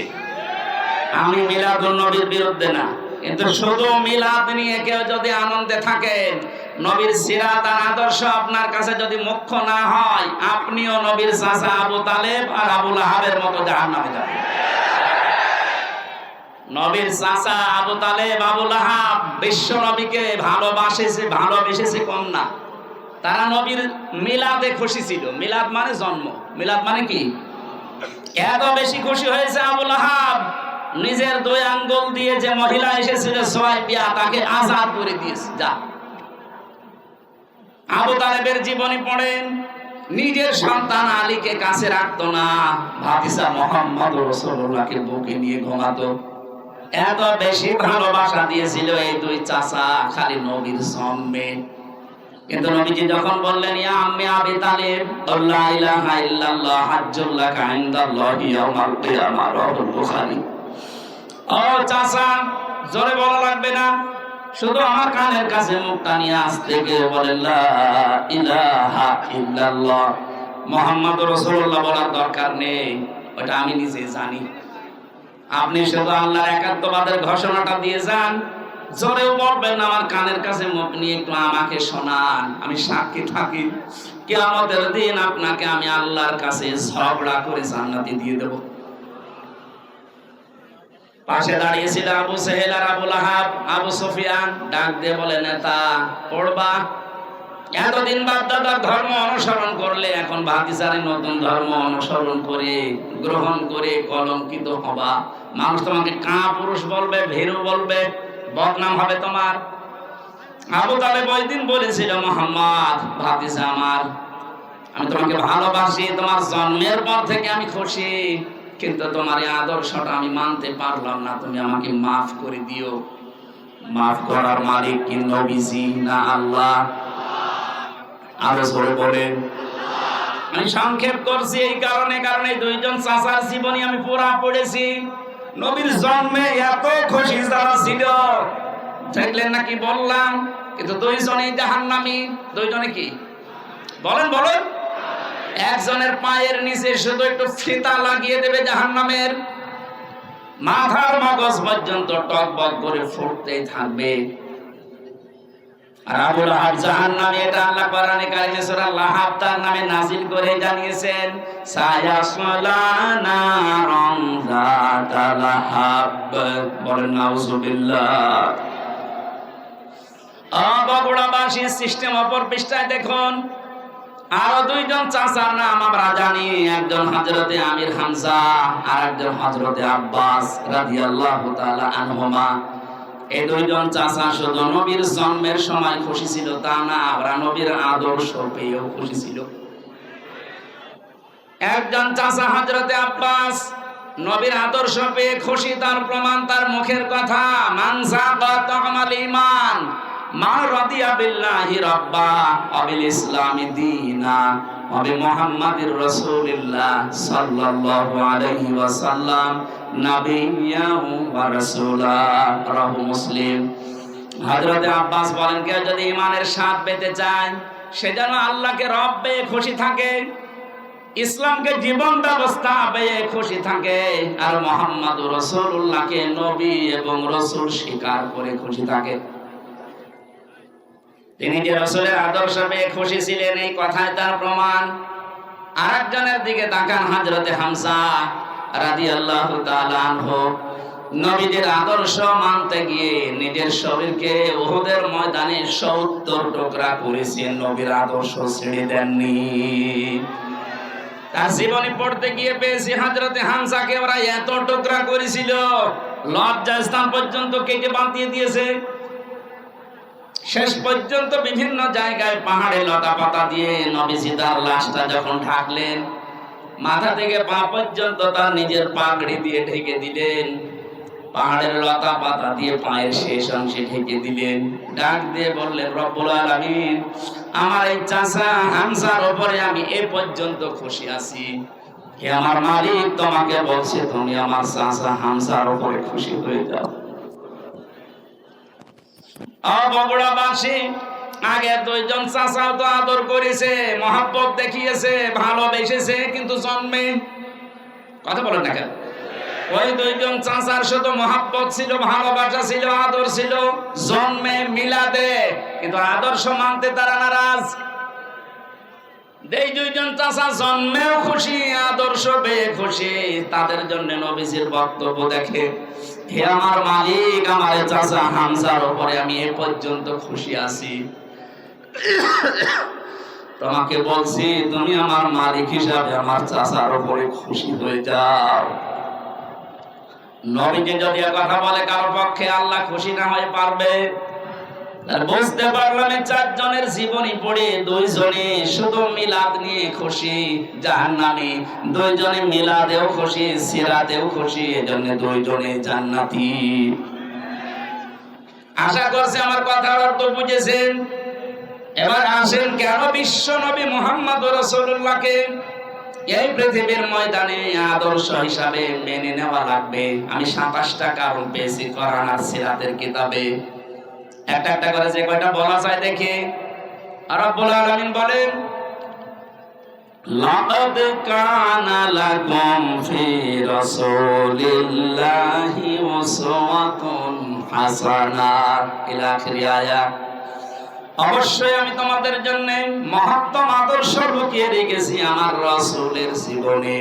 আমি মিলাদুন নবীর বিরুদ্ধে না, কিন্তু শুধু মিলাদ নিয়ে কেউ যদি আনন্দে থাকেন, নবীর সিরাত আর আদর্শ আপনার কাছে যদি মুখ্য না হয়, আপনিও নবীর চাচা আবু তালেব আর আবু লাহাবের মতো জাহান্নামে যাবেন। নবীর চাচা আবু তালেব আবু লাহাব বিশ্ব নবীকে ভালোবেসেছে কম না, তারা নবীর মিলাদে খুশি ছিল। মিলাদ মানে জন্ম, মিলাদ মানে কি? এত বেশি খুশি হয়েছে আবু লাহাব, নিজের 2 আঙ্গুল দিয়ে যে মহিলা এসেছিল সুয়াইবিয়া, তাকে আজাদ করে দিয়েছে। যা আবু তালেবের জীবনী পড়েন, নিজের সন্তান আলীকে কাছে রাখতো না, ভাতিজা মুহাম্মদ রাসূলুল্লাহকে বুকে নিয়ে ঘুমাতো। এত বেশি ভালোবাসা দিয়েছিল এই 2 চাচা খালি নবীর জন্মে। কিন্তু নবীজি যখন বললেন ইয়া আম্মি আবি তালিব লা ইলাহা ইল্লাল্লাহ হাজ্জুল লাকা ইনদাল্লাহি ইয়াউমাল কিয়ামাহ, রাওয়াহুল বুখারী। ও চাচা, জোরে বলা লাগবে না, শুধু আমার কানের কাছে মুখটা নিয়ে আস্তে গিয়ে বলেন লা ইলাহা ইল্লাল্লাহ মুহাম্মাদুর রাসূলুল্লাহ বলার দরকার নেই, ওটা আমি নিজে জানি। আপনি শুধু আল্লাহর একাত্মবাদের ঘোষণাটা দিয়ে যান, জোরেও বলবেন আমার কানের কাছে মুখ নিয়ে একটু আমাকে শোনান, আমি সাক্ষী থাকি কিয়ামতের দিন আপনাকে আমি আল্লাহর কাছে ঝগড়া করে জান্নাতে দিয়ে দেব। পাশে দাঁড়িয়েছিল আবু সেহেল আর আবু লাহাব। আবু সুফিয়ান ডাক দিয়ে বলে নেতা পড়বা, এতদিন বাপদাদার ধর্ম অনুসরণ করলে এখন ভাতিজারে নতুন ধর্ম অনুসরণ করে গ্রহণ করে কলঙ্কিত হবা। মানুষ তোমাকে কাপুরুষ বলবে, ভীরু বলবে, বদনাম হবে তোমার। আবু তালেব ওই দিন বলেছিল মুহাম্মদ ভাতিজা আমার, আমি তোমাকে ভালোবাসি, তোমার জন্মের পর থেকে আমি খুশি, কিন্তু তোমার এই আদর্শটা আমি মানতে পারলাম না, তুমি আমাকে মাফ করে দিও। মাফ করার মালিক কি নবীজি না আল্লাহ? আরো জোরে বলেন। আমি সংক্ষেপ করছি এই কারণে, কারণ এই 2 জন চাচার জীবনী আমি পুরা পড়েছি। নবীর জন্মে এত খুশি যারা ছিল, দেখলেন নাকি বললাম, কিন্তু 2 জনই জাহান্নামী। 2 জনে কি বলেন বলেন? একজনের পায়ের নিচে শুধু একটু ফিতা লাগিয়ে দেবে জাহান্নামের, মাথার মগজ পর্যন্ত টকবক করে ফুটতেই থাকবে। আর আবু লাহাব জাহান্নামী, এটা আল্লাহ কোরআনে কারিমে সূরা লাহাব তার নামে নাযিল করে জানিয়েছেন, সায়াসলা নারান যাতা লাহাব। বলেন নাউযুবিল্লাহ। বগুড়াবাসী সিস্টেম অপর পৃষ্ঠায় দেখুন, আরো 2 জন চাচার নাম আমরা জানি, একজন হযরতে আমির হামজা আর একজন হযরতে আব্বাস রাদিয়াল্লাহু তাআলা আনহুমা। এই 2 জন চাচা শুধু নবীর জন্মের সময় খুশি ছিল তা না, ওরা নবীর আদর্শ পেয়েও খুশি ছিল। একজন চাচা হযরতে আব্বাস নবীর আদর্শ পেয়ে খুশি, তার প্রমাণ তার মুখের কথা, মান সাবা তামাল ঈমান মা রাদিয়া বিল্লাহি রাব্বা ওয়া বিল ইসলামি দীনা ওয়া বি মুহাম্মাদির রাসূলিল্লাহ সাল্লাল্লাহু আলাইহি ওয়াসাল্লাম নাবিয়্যা ওয়া রাসূলা, রাহু মুসলিম। হযরত আব্বাস বলেন, কেউ যদি ঈমানের স্বাদ পেতে চায়, সে যেন আল্লাহকে রব পেয়ে খুশি থাকে, ইসলামকে জীবন ব্যবস্থা পেয়ে খুশি থাকে, আর মুহাম্মাদুর রাসূলুল্লাহকে নবী এবং রাসূল স্বীকার করে খুশি থাকে। তিনি যে রাসূলের আদর্শ পেয়ে খুশি ছিলেন, এই কথায় তার প্রমাণ। আরেকজনের দিকে তাকান, হযরতে হামজা রাদিয়াল্লাহু তাআলা আনহু। নবীদের আদর্শ মানতে গিয়ে নিজের শরীরকে উহুদের ময়দানে 70 টুকরা করেছেন, নবীর আদর্শ ছেড়ে দেননি। তার জীবনী পড়তে গিয়ে পেয়েছি হযরতে হামজাকে ওরা এত টুকরা করেছিল, লজ্জাস্থান পর্যন্ত কেটে বাঁধিয়ে দিয়েছে। শেষ পর্যন্ত বিভিন্ন জায়গায় পাহাড়ে লতা পাতা দিয়ে নবীজি তার লাশটা যখন ঢাকলেন, মাথা থেকে পা পর্যন্ত তার নিজের পাগড়ি দিয়ে ঢেকে দিলেন, পাহাড়ের লতা পাতা দিয়ে পায়ের শেষ অংশে ঢেকে দিলেন, ডাক দিয়ে বললেন, রব্বুল আলামিন, আমার এই চাচা হামজার উপরে আমি এ পর্যন্ত খুশি আছি, হে আমার মালিক, তোমাকে বলছে তুমি আমার চাচা হামজার উপরে খুশি হয়ে যাও। বগুড়াবাসী, আগে 2 জন চাচাও তো আদর করেছে, মহব্বত দেখিয়েছে, ভালোবেসেছে, কিন্তু জন্মে কথা বলেন না কেন? ওই দুইজন চাচার শুধু মহাব্বত ছিল, ভালোবাসা ছিল, আদর ছিল জন্মে মিলাদে, কিন্তু আদর্শ মানতে তারা নারাজ। এই দুইজন চাচা জন্মেও খুশি, আদর্শ পেয়ে খুশি। তাদের জন্য নবীজির বক্তব্য দেখে, হে আমার মালিক, আমার চাচা হামজার উপরে আমি এ পর্যন্ত খুশি আছি, তোমাকে বলছি তুমি আমার মালিক হিসাবে আমার চাচার উপরে খুশি হয়ে যাও। নবীজি যদি কথা বলে কারো পক্ষে আল্লাহ খুশি না হয়ে পারবে? বুঝতে পারলাম চারজনের জীবনী পড়ে দুইজনে শুধু মিলাদ নিয়ে খুশি, জাহান্নামী। দুইজনে মিলাদেও খুশি, সিরাতেও খুশি, এজন্য দুইজনে জান্নাতি। আশা করছি আমার কথার অর্থ বুঝেছেন। এবার আসেন, কেন বিশ্ব নবী মুহাম্মদ রাসূলুল্লাহকে এই পৃথিবীর ময়দানে আদর্শ হিসাবে মেনে নেওয়া লাগবে? আমি 27টা কারণ পেয়েছি কোরআন আর সিরাতের কিতাবে। একটা একটা করে যে কয়টা বলা যায় দেখি। রব্বুল আলামিন বলেন, লাকাদ কানা লাকুম ফি রাসূলিল্লাহি উসওয়াতুন হাসানাহ ইলা আখির আয়াত। অবশ্যই আমি তোমাদের জন্য মহত্তম আদর্শ লুকিয়ে রেখেছি আমার রাসূলের জীবনে।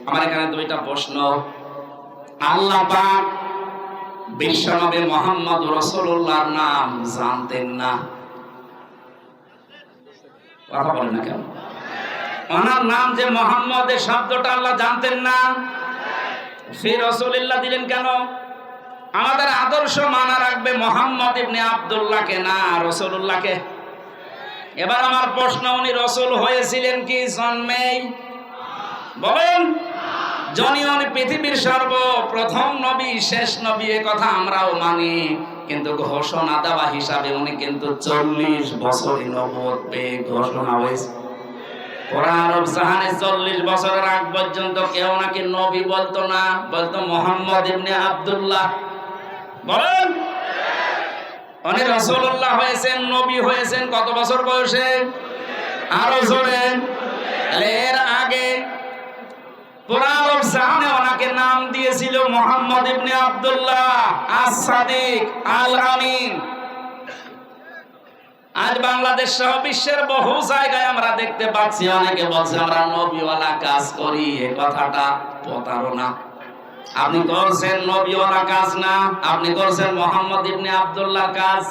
আমার এখানে দুইটা প্রশ্ন। আল্লাহ পাক বিশ্বনবী মুহাম্মদ রাসূলুল্লাহর নাম জানতেন না? কথা বলেন না কেন? ওনার নাম যে মুহাম্মদ, এই শব্দটা আল্লাহ জানতেন না? ফি রাসূলিল্লাহ দিলেন কেন? আমাদের আদর্শ মানা রাখবে মুহাম্মদ ইবনে আব্দুল্লাহকে, না রাসূলুল্লাহকে। এবার আমার প্রশ্ন, উনি রাসূল হয়েছিলেন কি জন্মেই? বলেন। উনি পৃথিবীর সর্বপ্রথম নবী, শেষ নবী, এ কথা আমরাও মানি, কিন্তু ঘোষণা দেওয়া হিসাবে উনি কিন্তু 40 বছরই নবুয়ত পেয়ে ঘোষণা হয়েছে। কোরআন আরব জাহানে 40 বছরের আগ পর্যন্ত কেউ নাকি নবী বলতো না, বলতো মুহাম্মদ ইবনে আব্দুল্লাহ। বলেন। উনি রাসূলুল্লাহ হয়েছেন, নবী হয়েছেন কত বছর বয়সে? আরো জোরে। এর আগে পুরা আরব জাহানে ওনাকে নাম দিয়েছিল মুহাম্মদ ইবনে আব্দুল্লাহ আস-সাদিক আল আমিন। আজ বাংলাদেশ সহ বিশ্বের বহু জায়গায় আমরা দেখতে পাচ্ছি অনেকে বলছে আমরা নবীওয়ালা কাজ করি। এই কথাটা প্রতারণা। আপনি করছেন নবীওয়ালা কাজ না, আপনি করছেন মুহাম্মদ ইবনে আব্দুল্লাহর কাজ।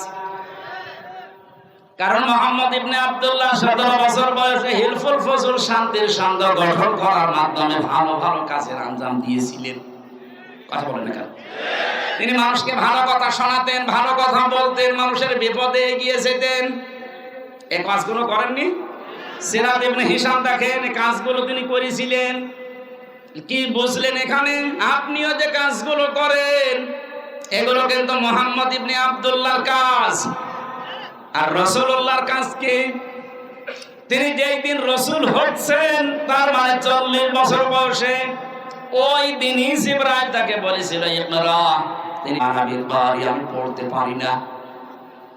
কারণ মুহাম্মদ ইবনে আব্দুল্লাহ 17 বছর বয়সে হিলফুল ফজল শান্তির সংঘ গঠন করার মাধ্যমে ভালো ভালো কাজের আঞ্জাম দিয়েছিলেন। কথা বলেন না কেন? তিনি মানুষকে ভালো কথা শোনাতেন, ভালো কথা বলতেন, মানুষের বিপদে এগিয়ে যেতেন। এই কাজগুলো করেননি? সিরাত ইবনে হিশাম দেখেন, এই কাজগুলো তিনি করেছিলেন। কি বুঝলেন এখানে? আপনিও যে কাজগুলো করেন এগুলো কিন্তু মুহাম্মদ ইবনে আব্দুল্লাহর কাজ। আর রাসূলুল্লাহর কাজ কি? তিনি যেই দিন রাসূল হচ্ছেন তার মানে 40 বছর বয়সে, ওই দিনই জিবরাইল তাকে বলেছিল ইকরা। তিনি আরবি কারি, আমি পড়তে পারি না।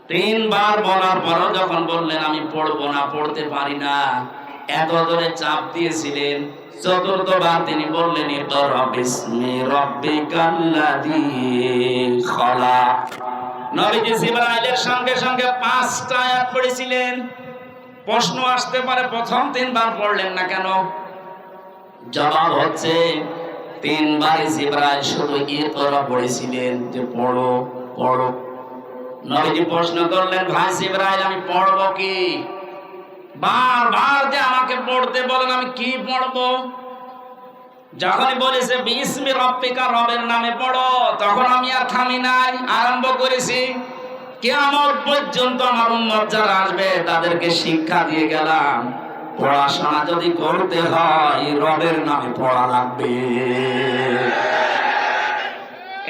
3 বার বলার পরও যখন বললেন আমি পড়বো না, পড়তে পারি না, এত ধরে চাপ দিয়েছিলেন। 4th বার তিনি বললেন ইকরা বিসমি রাব্বিকাল্লাযী খালাক। নবীজি জিবরাইলের সঙ্গে সঙ্গে 5টা আয়াত পড়েছিলেন। প্রশ্ন আসতে পারে প্রথম 3 বার পড়লেন না কেন? জবাব হচ্ছে 3 বার জিবরাইল শুধু ইকরা পড়েছিলেন, যে পড়ো পড়ো। নবীজি প্রশ্ন করলেন, ভাই জিবরাইল আমি পড়বো কি? বারবার যে আমাকে পড়তে বলেন, আমি কি পড়বো? যখনই বলেছে বিসমি রাব্বিকা, রবের নামে পড়ো, তখন আমি আর থামি নাই, আরম্ভ করেছি। কিয়ামত পর্যন্ত আমার উম্মত যারা আসবে তাদেরকে শিক্ষা দিয়ে গেলাম, পড়াশোনা যদি করতে হয় রবের নামে পড়া লাগবে।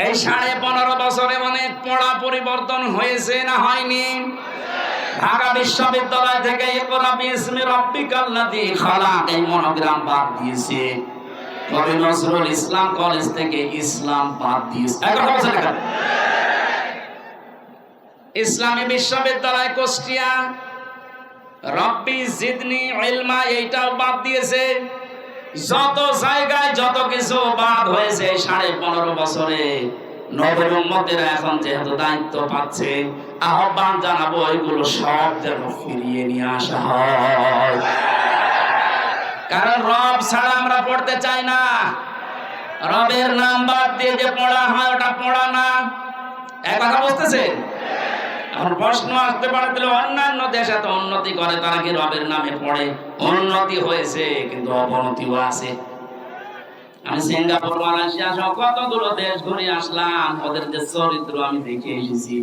এই 15.5 বছরে অনেক পড়া পরিবর্তন হয়েছে না হয়নি? ঢাকা বিশ্ববিদ্যালয় থেকে ইকরা বিসমি রাব্বিকাল্লাযী খালাক এই মনোগ্রাম বাদ দিয়েছে। কবি নজরুল ইসলাম কলেজ থেকে ইসলাম বাদ দিয়েছে। ইসলামী বিশ্ববিদ্যালয় কুষ্টিয়া রব্বি জিদনি ইলমা এইটাও বাদ দিয়েছে। যত জায়গায় যত কিছু বাদ হয়েছে 15.5 বছরে, নবীর উম্মতেরা এখন যেহেতু দায়িত্ব পাচ্ছে, আহ্বান জানাবো এগুলো সব যেন ফিরিয়ে নিয়ে আসা হয়। কারণ রব ছাড়া আমরা পড়তে চাই না। রবের নাম বাদ দিয়ে যে পড়া হয় ওটা পড়া না। এক কথা বুঝতেছেন? এখন প্রশ্ন আসতে পারে, তাহলে অন্যান্য দেশ এত উন্নতি করে, তারা কি রবের নামে পড়ে? উন্নতি হয়েছে কিন্তু অবনতিও আছে। আমি সিঙ্গাপুর, মালয়েশিয়া সহ কতগুলো দেশ ঘুরে আসলাম, ওদের যে চরিত্র আমি দেখে এসেছি।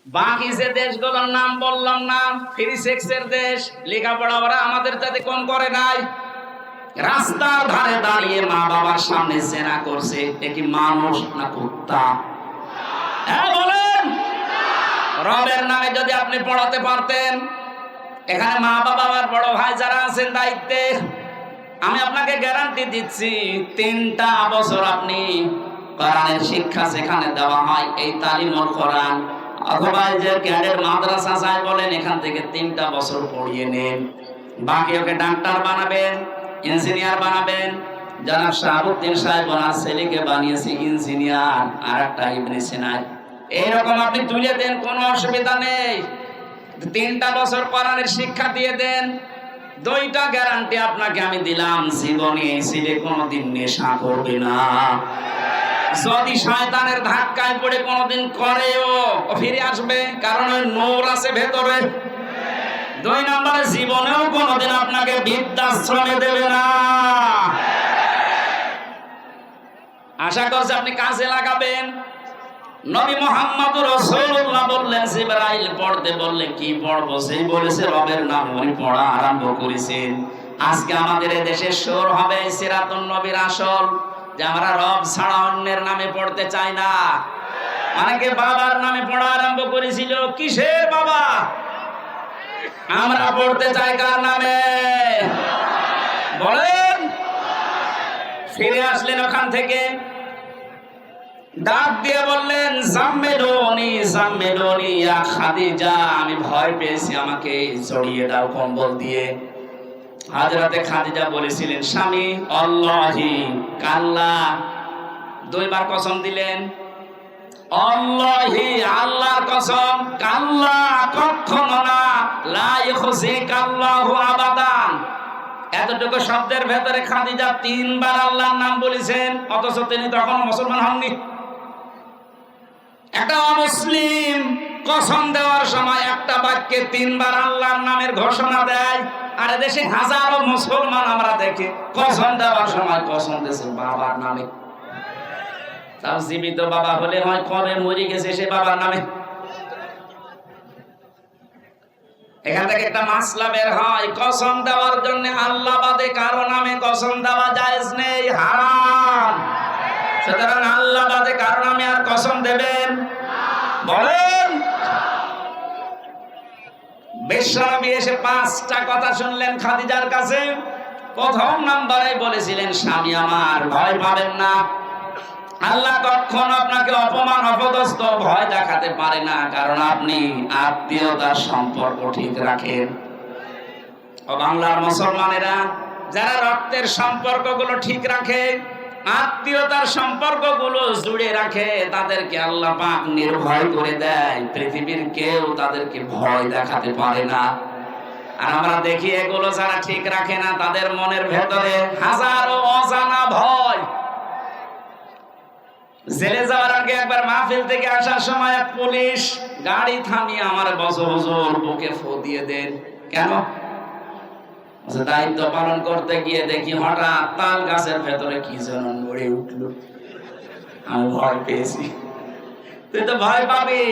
বাকি যে দেশগুলোর নাম বললাম না, ফ্রি সেক্সের দেশ, লেখাপড়া ওরা আমাদের যাতে কম করে নাই। রাস্তার ধারে দাঁড়িয়ে মা বাবার সামনে জেনা করছে, এ কি মানুষ না কুত্তা? হ্যাঁ বলেন। রবের নামে যদি আপনি পড়াতে পারতেন, এখানে মা বাবা আর বড় ভাই যারা আছেন দায়িত্বে, আমি আপনাকে গ্যারান্টি দিচ্ছি 3টা বছর আপনি কোরআনের শিক্ষা সেখানে দেওয়া হয়, এই তালিমুল কোরআন অথবা যে ক্যাডেট মাদ্রাসা চাই বলেন, এখান থেকে 3টা বছর পড়িয়ে নেন। বাকি ওকে ডাক্তার বানাবেন, ইঞ্জিনিয়ার বানাবেন। জনাব শাহাবুদ্দিন সাহেব ওনার ছেলেকে বানিয়েছে ইঞ্জিনিয়ার, আর একটা ইবনে সিনা। এইরকম আপনি তুলে দেন, কোনো অসুবিধা নেই। 3টা বছর কোরআনের শিক্ষা দিয়ে দেন, 2টা গ্যারান্টি আপনাকে আমি দিলাম, জীবনে এই ছেলে কোনোদিন নেশা করবে না। যদি শয়তানের ধাক্কায় পড়ে কোনোদিন করেও, ও ফিরে আসবে, কারণ ওই নূর আছে ভেতরে। 2 নম্বরে জীবনেও কোনোদিন আপনাকে বৃদ্ধাশ্রমে দেবে না। আশা করছি আপনি কাজে লাগাবেন। নবী মুহাম্মদুর রাসূলুল্লাহ বললেন, জিবরাইল পড়তে বললে কি পড়বো? সেই বলেছে রবের নাম, উনি পড়া আরম্ভ করেছেন। আজকে আমাদের এই দেশে শুরু হবে সিরাতুন নবীর আসল, যে আমরা রব ছাড়া অন্যের নামে পড়তে চাই না। অনেকে বাবার নামে পড়া আরম্ভ করেছিল। কিসের বাবা? আমরা পড়তে চাই কার নামে? বলেন। ফিরে আসলেন ওখান থেকে, ডাক দিয়ে বললেন, জাম্মেলুনি জাম্মেলুনি ইয়া খাদিজা, আমি ভয় পেয়েছি, আমাকে জড়িয়ে দাও কম্বল দিয়ে। হযরতে খাদিজা বলেছিলেন, স্বামী আল্লাহি কাল্লা, 2 বার কসম দিলেন, আল্লাহি আল্লাহর কসম, কাল্লা কখনো না, লা ইখজিকাল্লাহু আবাদান। এতটুকু শব্দের ভেতরে খাদিজা 3 বার আল্লাহর নাম বলেছেন, অথচ তিনি তখন মুসলমান হননি। একটা মুসলিম কসম দেওয়ার সময় একটা বাক্যে 3 বার আল্লাহর নামের ঘোষণা দেয়, আর দেশে হাজারো মুসলমান আমরা দেখি কসম দেওয়ার সময় কসম দিয়েছে বাবার নামে। তাও জীবিত বাবা হলে হয় কবে মরে গেছে সে বাবার নামে। এখান থেকে একটা মাসলা বের হয়, কসম দেওয়ার জন্য আল্লাহ বাদে কারো নামে কসম দেওয়া জায়েজ নেই, হারাম। সুতরাং আল্লাহ বাদে কারো নামে আর কসম দেবেন? বলেন। বিশ্বনবী এসে 5টা কথা শুনলেন খাদিজার কাছে। প্রথম নম্বরে বলেছিলেন, স্বামী আমার ভয় পাবেন না, আল্লাহ কখনো আপনাকে অপমান অপদস্থ ভয় দেখাতে পারে না, কারণ আপনি আত্মীয়তার সম্পর্ক ঠিক রাখেন। ও বাংলার মুসলমানেরা, যারা রক্তের সম্পর্কগুলো ঠিক রাখে, আত্মীয়তার সম্পর্কগুলো জুড়ে রাখে, তাদেরকে আল্লাহ পাক নির্ভয় করে দেয়। পৃথিবীর কেউ তাদেরকে ভয় দেখাতে পারে না। আর আমরা দেখি এগুলো যারা ঠিক রাখে না, তাদের মনের ভেতরে হাজারো অজানা ভয়। জেলে যাওয়ার আগে একবার মাহফিল থেকে আসার সময় এক পুলিশ গাড়ি থামিয়ে আমার বছর হুজুর বুকে ফু দিয়ে দেন। কেন? দায়িত্ব পালন করতে গিয়ে দেখি হঠাৎ তাল গাছের ভেতরে কি যেন নড়ে উঠলো, আমি ভয় পেয়েছি। তুই তো ভয় পাবি,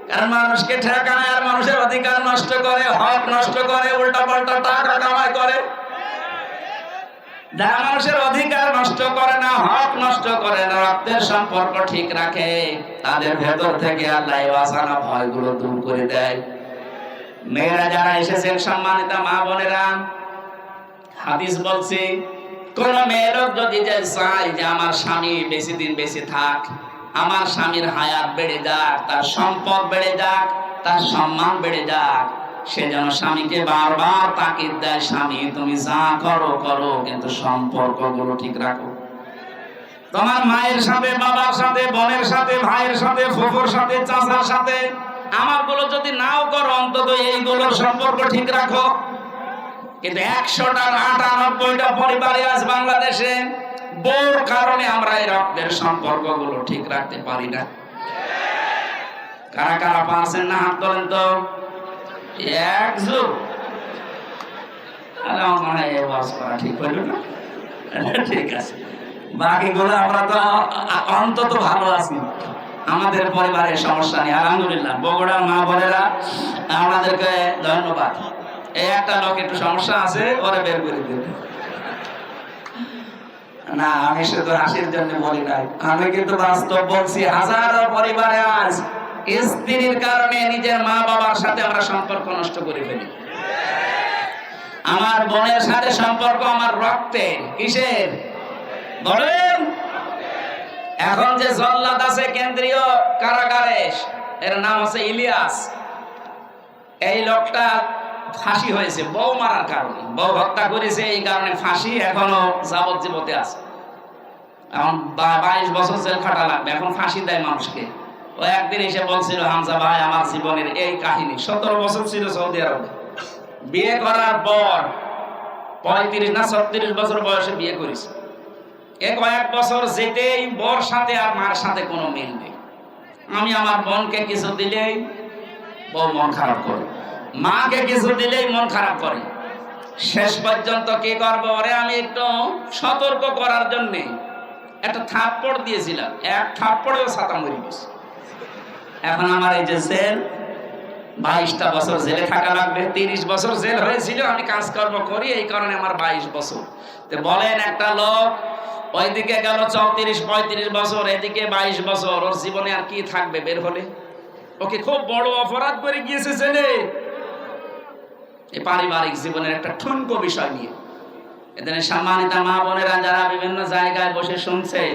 কারণ মানুষকে ঠেকায় আর মানুষের অধিকার নষ্ট করে, হক নষ্ট করে, উল্টা পাল্টা টাকা কামাই করে। যারা মানুষের অধিকার নষ্ট করে না, হক নষ্ট করে না, রক্তের সম্পর্ক ঠিক রাখে, তাদের ভেতর থেকে আল্লাহ অজানা ভয়গুলো দূর করে দেয়। মেয়েরা যারা এসেছেন, সম্মানিত মা বোনেরা, হাদিস বলছে, কোন মেয়েরও যদি চায় যে আমার স্বামী বেশি দিন বেশি থাক, আমার স্বামীর হায়াত বেড়ে যাক, তার সম্পদ বেড়ে যাক, তার সম্মান বেড়ে যাক, সে যেন স্বামীকে বারবার তাকিদ দেয়, স্বামী তুমি যা করো করো, কিন্তু সম্পর্কগুলো ঠিক রাখো। তোমার মায়ের সাথে, বাবার সাথে, বোনের সাথে, ভাইয়ের সাথে, ফুফুর সাথে, চাচার সাথে, আমারগুলো যদি নাও করো, অন্তত এইগুলোর সম্পর্ক ঠিক রাখো। কিন্তু 100টার 98টা পরিবারে আজ বাংলাদেশে বউর কারণে আমরা এই রক্তের সম্পর্কগুলো ঠিক রাখতে পারি না। কারা কারা পারছেন না হাত তোলেন তো। একজন আমার মনে হয় ওয়াজ করা ঠিক হইল না। ঠিক আছে, বাকিগুলো আমরা তো অন্তত ভালো আছি, আমাদের পরিবারের সমস্যা নেই আলহামদুলিল্লাহ। বগুড়ার মা বোনেরা আমাদেরকে ধন্যবাদ। এই একটা লোক একটু সমস্যা আছে, ওরে বের করে দেবে না, আমি শুধু হাসির জন্য বলি নাই, আমি কিন্তু বাস্তব বলছি। হাজারো পরিবারে আজ স্ত্রীর কারণে নিজের মা বাবার সাথে আমরা সম্পর্ক নষ্ট করে ফেলি। আমার বোনের সাথে সম্পর্ক আমার রক্তের, কিসের বলেন? এখন যে জল্লাদ আছে কেন্দ্রীয় কারাগারে, এর নাম আছে ইলিয়াস। এই লোকটা ফাঁসি হয়েছে বউ মারার কারণে, বউ হত্যা করেছে, এই কারণে ফাঁসি, এখনো যাবজ্জীবতে আছে। এখন 22 বছর জেল খাটা লাগবে, এখন ফাঁসি দেয় মানুষকে। ও একদিন এসে বলছিল, হামজা ভাই আমার জীবনের এই কাহিনী। 17 বছর ছিল সৌদি আরবে, বিয়ে করার পর 35 না 36 বছর বয়সে বিয়ে করেছে। কয়েক বছর যেতেই বর সাথে আর মার সাথে কোনো মিল নেই। আমি আমার বোনকে কিছু দিলেই বউ মন খারাপ করে, মাকে কিছু দিলেই মন খারাপ করে। শেষ পর্যন্ত কি করবো, ওরে আমি একটু সতর্ক করার জন্য একটা থাপ্পড় দিয়েছিলাম, এক থাপ্পড়েও ছাতা মরে গেছে। এখন আমার এই যে জেল, 22টা বছর জেলে থাকা লাগবে। 30 বছর জেল হয়েছিল, আমি কাজকর্ম করি, এই কারণে আমার 22 বছর। তো বলেন, একটা লোক ওইদিকে গেল 34-35 বছর, এদিকে 22 বছর, ওর জীবনে আর কি থাকবে বের হলে? ওকে খুব বড় অপরাধ করে গিয়েছে জেলে। এই পারিবারিক জীবনের একটা ঠুনকো বিষয় নিয়ে এদের সম্মানিত মা বোনেরা যারা বিভিন্ন জায়গায় বসে শুনছেন,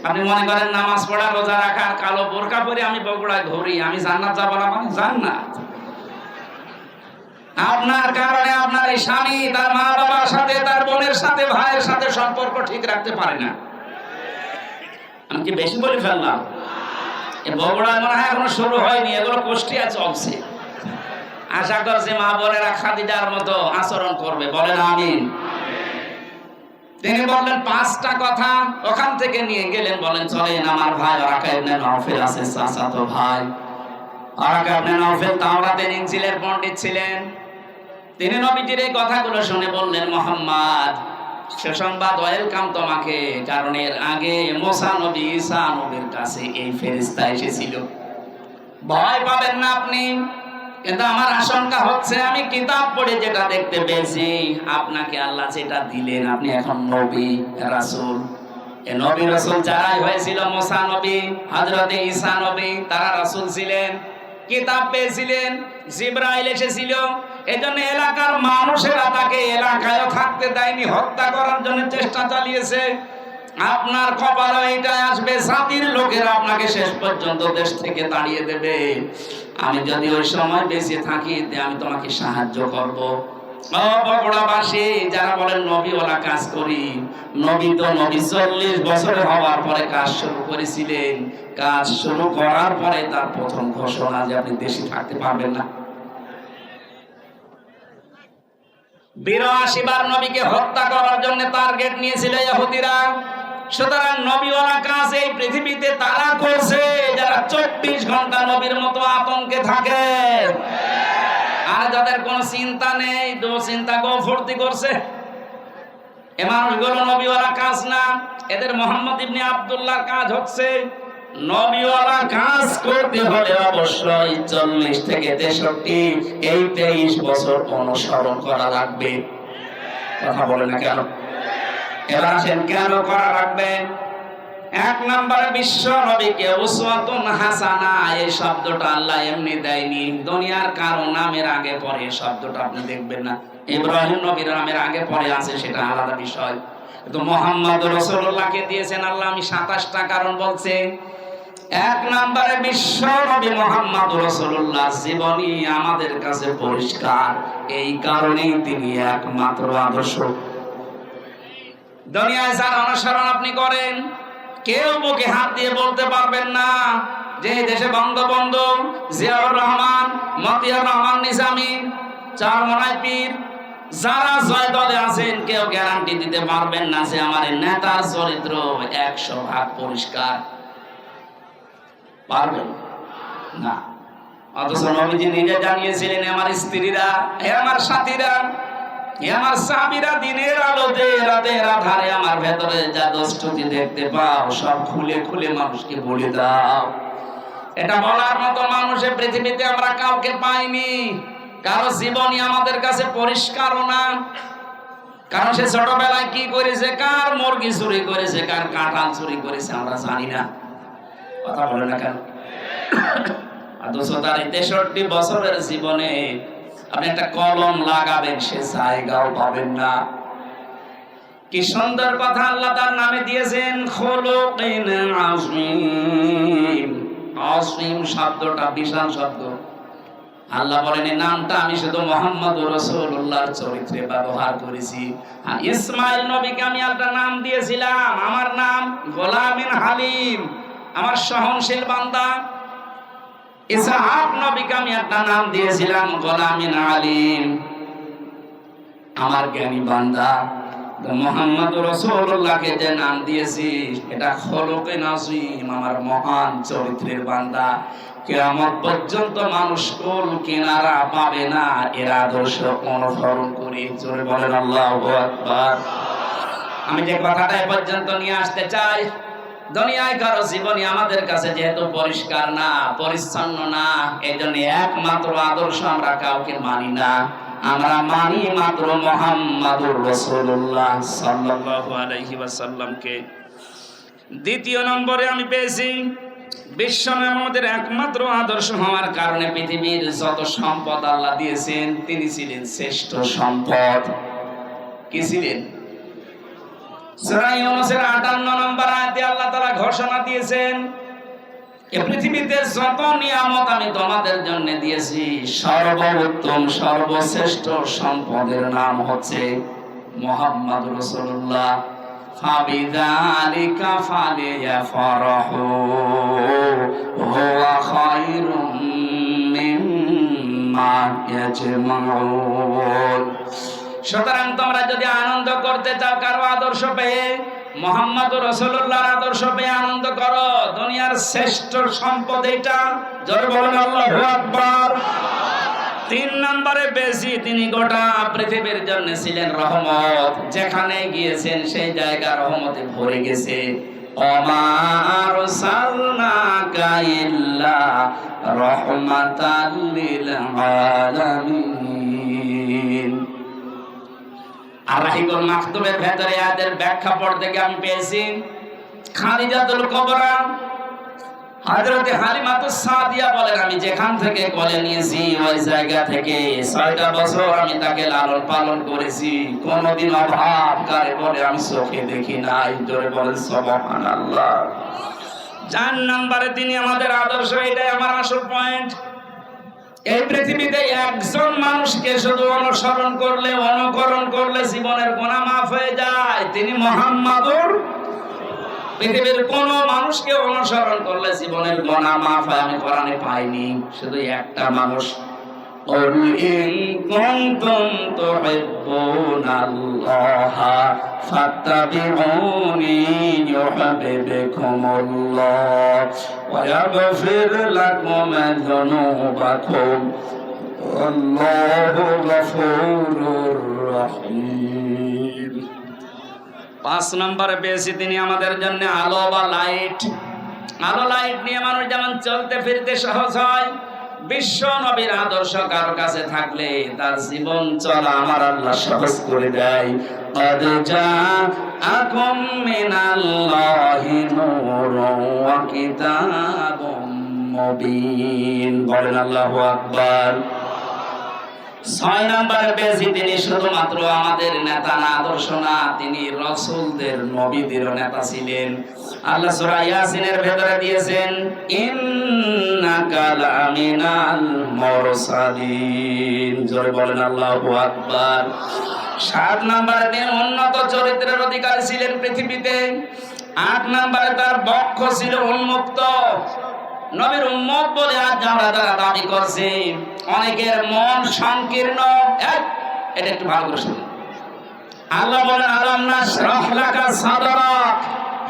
আপনি মনে করেন নামাজ পড়া, রোজা রাখা, কালো বোরকা পরে আমি বগুড়ায় ঘুরি, আমি জান্নাত যাবো না? মানে জান্নাত আপনার কারণে আপনার এই স্বামী তার মা বাবার সাথে, তার বোনের সাথে, ভাইয়ের সাথে সম্পর্ক ঠিক রাখতে পারে না। আমি কি বেশি বলে ফেললাম? এই বগুড়ায় মনে হয় এখনো শুরু হয়নি, এগুলো কুষ্টিয়া চলছে। আশা করছি মা বোনেরা খাদিজার মতো আচরণ করবে, বলেন আমিন। তিনি বললেন 5টা কথা, ওখান থেকে নিয়ে গেলেন, বলেন চলেন আমার ভাই ওয়ারাকা ইবনে নওফেল আছে, চাচাতো ভাই। ওয়ারাকা ইবনে নওফেল তাওরাতের ইনজিলের পণ্ডিত ছিলেন। তিনি নবীজির এই কথাগুলো শুনে বললেন, মুহাম্মদ সুসংবাদ, ওয়েলকাম তোমাকে, কারণ এর আগে মুসা নবী, ঈসা নবীর কাছে এই ফেরেশতা এসেছিল। ভয় পাবেন না আপনি, কিন্তু আমার আশঙ্কা হচ্ছে আমি কিতাব পড়ে যেটা দেখতে পেয়েছি, আপনাকে আল্লাহ যেটা দিলেন, আপনি এখন নবী রাসূল। এই নবী রাসূল যারাই হয়েছিল, মুসা নবী, হযরত ঈসা নবী, তারা রাসূল ছিলেন, কিতাব পেয়েছিলেন, জিবরাইল এসেছিল। এজন্য এলাকার মানুষেরা তাকে এলাকায় থাকতে দেয়নি, হত্যা করার জন্য চেষ্টা চালিয়েছে। আপনার কপালে এটা আসবে, জাতির লোকেরা আপনাকে শেষ পর্যন্ত দেশ থেকে তাড়িয়ে দেবে। আমি যদি ওই সময় বেঁচে থাকি, আমি তোমাকে সাহায্য করব। বগুড়াবাসী যারা বলেন নবীওয়ালা কাজ করি, নবী তো নবী 40 বছর হওয়ার পরে কাজ শুরু করেছিলেন। কাজ শুরু করার পরে তার প্রথম ঘোষণা যে আপনি দেশে থাকতে পারবেন না। 82 বার নবীকে হত্যা করার জন্য টার্গেট নিয়েছিল ইহুদিরা। সুতরাং নবীওয়ালা কাজ এই পৃথিবীতে তারা করছে যারা 24 ঘন্টা নবীর মতো আতঙ্কে থাকে, আর যাদের কোনো চিন্তা নেই, দুশ্চিন্তা গফুর্তি করছে, এ মানুষগুলো নবীওয়ালা কাজ না। এদের মোহাম্মদ ইবনে আব্দুল্লাহর কাজ হচ্ছে নবীওয়ালা কাজ করতে হলে অবশ্যই 40 থেকে 63 এই 23 বছর অনুসরণ করা লাগবে। কথা বলে না কেন? এবার আসেন কেন করা লাগবে। 1 নম্বরে বিশ্ব নবীকে উসওয়াতুন হাসানা, এই শব্দটা আল্লাহ এমনি দেয়নি, দুনিয়ার কারো নামের আগে পরে শব্দটা আপনি দেখবেন না। ইব্রাহিম নবীর নামের আগে পরে আছে, সেটা আলাদা বিষয়। কিন্তু মুহাম্মদ রাসূলুল্লাহকে দিয়েছেন আল্লাহ। আমি 27টা কারণ বলছি। এক নম্বরে বিশ্ব নবী মুহাম্মদ রাসূলুল্লাহ জীবনী আমাদের কাছে পরিষ্কার, এই কারণেই তিনি একমাত্র আদর্শ। দুনিয়ায় যার অনুসরণ আপনি করেন, কেউ বুকে হাত দিয়ে বলতে পারবেন না যে দেশে বঙ্গবন্ধু, জিয়াউর রহমান, মতিয়ার রহমান নিজামী, চারমোনাই পীর, যারা জয় দলে আছেন, কেউ গ্যারান্টি দিতে পারবেন না যে আমার নেতার চরিত্র 100% পরিষ্কার। পারবেন না। অথচ নবীজি নিজে জানিয়েছিলেন, আমার স্ত্রীরা, হে আমার সাথীরা, হে আমার সাহাবীরা, দিনের আলোতে রাতের আধারে আমার ভেতরে যা দোষটি দেখতে পাও সব খুলে খুলে মানুষকে বলে দাও। এটা বলার মতো মানুষের পৃথিবীতে আমরা কাউকে পাইনি। কারো জীবনী আমাদের কাছে পরিষ্কারও না। কারণ সে ছোটবেলায় কি করেছে, কার মুরগি চুরি করেছে, কার কাঁঠাল চুরি করেছে আমরা জানি না। কথা বলে না কেন? অথচ তার 63 বছরের জীবনে আপনি একটা কলম লাগাবেন, সে জায়গাও পাবেন না। কি সুন্দর কথা আল্লাহ তার নামে দিয়েছেন, খুলুকিন আযীম। আযীম শব্দটা বিশাল শব্দ। আল্লাহ বলেন এই নামটা আমি শুধু মুহাম্মদুর রাসূলুল্লাহর চরিত্রে ব্যবহার করেছি। আর ইসমাঈল নবীকে আমি একটা নাম দিয়েছিলাম, আমার নাম গোলামিন হালিম, আমার সহনশীল বান্দা। ইসহাক নবীকে আমি একটা নাম দিয়েছিলাম গোলামিন আলিম, আমার জ্ঞানী বান্দা। মুহাম্মদুর রাসূলুল্লাহকে যে নাম দিয়েছি এটা খুলুকিন আযীম, আমার মহান চরিত্রের বান্দা। কিয়ামত পর্যন্ত মানুষ কুল কিনারা পাবে না এর আদর্শ অনুসরণ করে। জোরে বলেন আল্লাহু আকবার। আমি যে কথাটা এ পর্যন্ত নিয়ে আসতে চাই, দুনিয়ায় কারো জীবনী আমাদের কাছে যেহেতু পরিষ্কার না, পরিচ্ছন্ন না, এই জন্য একমাত্র আদর্শ আমরা কাউকে মানি না। আমরা মানি মাত্র মুহাম্মাদুর রাসূলুল্লাহ সাল্লাল্লাহু আলাইহি ওয়াসাল্লামকে। দ্বিতীয় নম্বরে আমি পেয়েছি বিশ্বনবী আমাদের একমাত্র আদর্শ হওয়ার কারণে পৃথিবীর যত সম্পদ আল্লাহ দিয়েছেন, তিনি ছিলেন শ্রেষ্ঠ সম্পদ। কি ছিলেন? সূরা ইউনূসের 58 নম্বর আয়াতে আল্লাহ তাআলা ঘোষণা দিয়েছেন, এই পৃথিবীতে যত নিয়ামত আমি তোমাদের জন্য দিয়েছি, সর্বোত্তম সর্বশ্রেষ্ঠ সম্পদের নাম হচ্ছে মুহাম্মদুর রাসূলুল্লাহ। ফাবিযালিকা ফালিয়াফরাহু হুয়া খায়রুম মিম্মা ইয়াজমাউন। সুতরাং তোমরা যদি আনন্দ করতে চাও কারো আদর্শ পেয়ে, মুহাম্মদুর রাসূলুল্লাহর আদর্শ পেয়ে আনন্দ করো। দুনিয়ার শ্রেষ্ঠ সম্পদ এটা। জোরে বলেন আল্লাহু আকবার। 3 নম্বরে বেশি তিনি গোটা পৃথিবীর জন্য ছিলেন রহমত। যেখানে গিয়েছেন সেই জায়গা রহমতে ভরে গেছে। ওমা আরসালনাকা ইল্লা রাহমাতাল লিল আলামিন। আর রাহিকুল মাকতুবের ভেতরে আয়াতের ব্যাখ্যা পড়তে গিয়ে আমি পেয়েছি, খাদিজাতুল কুবরা হযরতে হালিমাতুস সাদিয়া বলেন, আমি যেখান থেকে কোলে নিয়েছি ওই জায়গা থেকে 6টা বছর আমি তাকে লালন পালন করেছি, কোনোদিন অভাব কারে বলে আমি চোখে দেখি নাই। জোরে বলেন সুবহানাল্লাহ। 4 নম্বরে তিনি আমাদের আদর্শ, এটাই আমার আসল পয়েন্ট। এই পৃথিবীতে একজন মানুষকে শুধু অনুসরণ করলে, অনুকরণ করলে জীবনের গুনাহ মাফ হয়ে যায়, তিনি মুহাম্মদুর। পৃথিবীর কোন মানুষকে অনুসরণ করলে জীবনের গুনাহ মাফ হয় আমি কোরআনে পাইনি, শুধু একটা মানুষ। قُلْ إِن كُنتُمْ تُحِبُّونَ اللَّهَ فَاتَّبِعُونِي يُحْبِبْكُمُ اللَّهُ وَيَغْفِرْ لَكُمْ ذُنُوبَكُمْ وَاللَّهُ غَفُورٌ رَّحِيمٌ। 5 নম্বরে পেয়েছি তিনি আমাদের জন্য আলো বা লাইট। আলো লাইট নিয়ে মানুষ যেমন চলতে ফিরতে সহজ হয়, বিশ্ব নবীর আদর্শ কারো কাছে থাকলে তার জীবন চলা আমার আল্লাহ সহজ করে দেয়। قد جاءكم من الله نور وكتاب مبين। বলেন আল্লাহু আকবার। ছয় নম্বরে বেশি তিনি শুধুমাত্র আমাদের নেতা না, আদর্শ না, তিনি রাসূলদের নবীদের নেতা ছিলেন। আল্লাহ সূরা ইয়াসিনের ভেতরে দিয়েছেন ইন্নাকা লামিনাল মুরসালিন। জোরে বলেন আল্লাহু আকবার। 7 নম্বরে তিনি উন্নত চরিত্রের অধিকারী ছিলেন পৃথিবীতে। 8 নম্বরে তার বক্ষ ছিল উন্মুক্ত। নবীর উম্মত বলে আজ আমরা যারা দাবি করছি, অনেকের মন সংকীর্ণ। এটা একটু ভালো করে শুনুন। আল্লাহ বলেন আলাম নাশরাহ লাকা সাদরাক,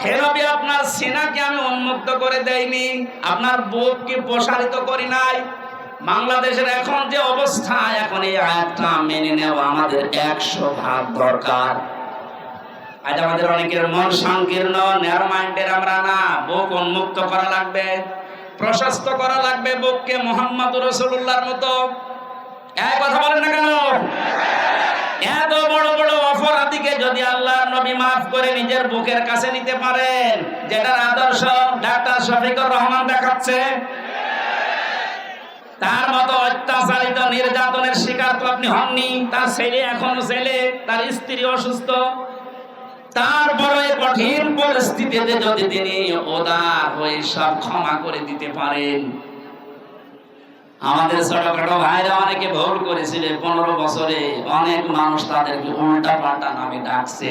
হে নবী আপনার সিনাকে আমি উন্মুক্ত করে দেইনি, আপনার বুককে প্রসারিত করি নাই। বাংলাদেশের এখন যে অবস্থা, এখন এই আয়াতটা মেনে নেওয়া আমাদের 100 দরকার। আজ আমাদের অনেকের মন সংকীর্ণ, ন্যারো মাইন্ডের আমরা না। বুক উন্মুক্ত করা লাগবে, প্রশস্ত করা লাগবে বুককে মুহাম্মদুর রাসূলুল্লাহর মতো। এই কথা বলেন না কেন? এত বড় বড় অপরাধীকে যদি আল্লাহর নবী মাফ করে নিজের বুকের কাছে নিতে পারেন, যেটার আদর্শ ডাক্তার শফিকুর রহমান দেখাচ্ছে, তার মতো অত্যাচারিত নির্যাতনের শিকার তো আপনি হননি। তার ছেলে এখনো ছেলে, তার স্ত্রী অসুস্থ, তারপরে কঠিন পরিস্থিতিতে যদি তিনি উদার হয়ে সব ক্ষমা করে দিতে পারেন। আমাদের ছোটখাটো ভাইরা অনেকে ভুল করেছিল 15 বছরে, অনেক মানুষ তাদেরকে উল্টা পাল্টা নামে ডাকছে।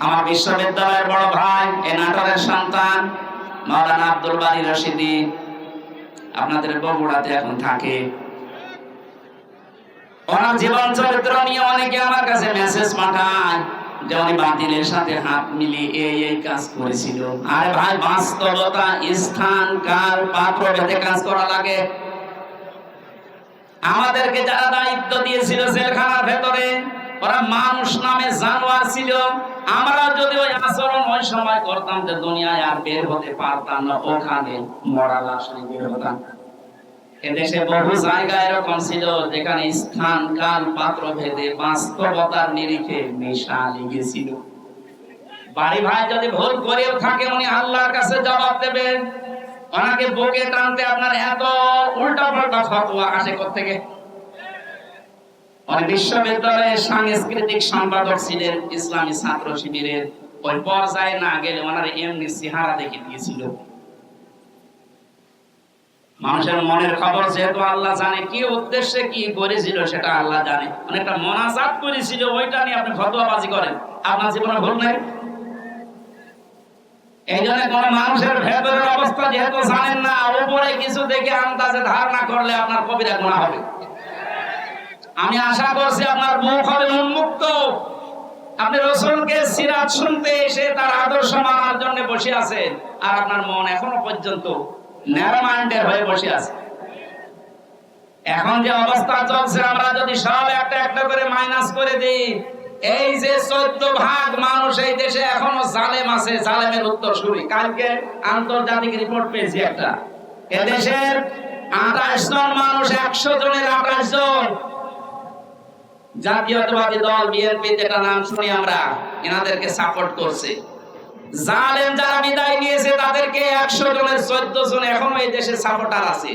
আমার বিশ্ববিদ্যালয়ের বড় ভাই, এ নাটোরের সন্তান, মাওলানা আব্দুল বারী রশিদি, আপনাদের বগুড়াতে এখন থাকে। ওনার জীবন চরিত্র নিয়ে অনেকে আমার কাছে মেসেজ পাঠায় যে উনি বাতিলের সাথে হাত মিলিয়ে এই কাজ করেছিল। আরে ভাই, বাস্তবতা, স্থান, কাল, পাত্র ভেদে কাজ করা লাগে। আমাদেরকে যারা দায়িত্ব দিয়েছিল জেলখানার ভেতরে, ওরা মানুষ নামে জানোয়ার ছিল। আমরা যদি ওই আচরণ ওই সময় করতাম, যে দুনিয়ায় আর বের হতে পারতাম না, ওখানে মরা লাশ নিয়ে বের হতাম। এদেশে বহু জায়গা এরকম ছিল যেখানে স্থান, কাল, পাত্র ভেদে বাস্তবতার নিরিখে মিশা লেগেছিল। বাড়ি ভাই যদি ভুল করেও থাকে, উনি আল্লাহর কাছে জবাব দেবেন। ওনাকে বুকে টানতে আপনার এত উল্টা পাল্টা ফতোয়া আসে কোত্থেকে? উনি বিশ্ববিদ্যালয়ের সাংস্কৃতিক সম্পাদক ছিলেন ইসলামী ছাত্র শিবিরের। ওই পর্যায়ে না গেলে ওনার এমনি চেহারা দেখে দিয়েছিল। মানুষের মনের খবর যেহেতু আল্লাহ জানে, কি উদ্দেশ্যে কি করেছিল সেটা আল্লাহ জানে। অনেকটা মোনাজাত করেছিল, ওইটা নিয়ে আপনি ফতোয়াবাজি করেন, আপনার জীবনে ভুল নাই। এই জন্য কোন মানুষের ভেতরের অবস্থা যেহেতু জানেন না, উপরে কিছু দেখে আন্দাজে ধারণা করলে আপনার কবিরা গুনাহ হবে। আমি আশা করছি আপনার মুখ হবে উন্মুক্ত। আপনি রাসূলকে সিরাত শুনতে এসে তার আদর্শ মানার জন্য বসে আছেন, আর আপনার মন এখনো পর্যন্ত ন্যারো মাইন্ডের হয়ে বসে আছে। এখন যে অবস্থা চলছে, আমরা যদি সব একটা একটা করে মাইনাস করে দিই, এই যে 14 মানুষ এই দেশে এখনো জালেম আছে, জালেমের উত্তর শুরি। কালকে আন্তর্জাতিক রিপোর্ট পেয়েছি একটা, এদেশের 28 জন মানুষ, 100 জনের 28 জন জাতীয়তাবাদী দল বিএনপি, যেটা নাম শুনি আমরা, এনাদেরকে সাপোর্ট করছে। জালেম যারা বিদায় নিয়েছে তাদেরকে 100 জনের 14 জন এখনো এই দেশে সাপোর্টার আছে।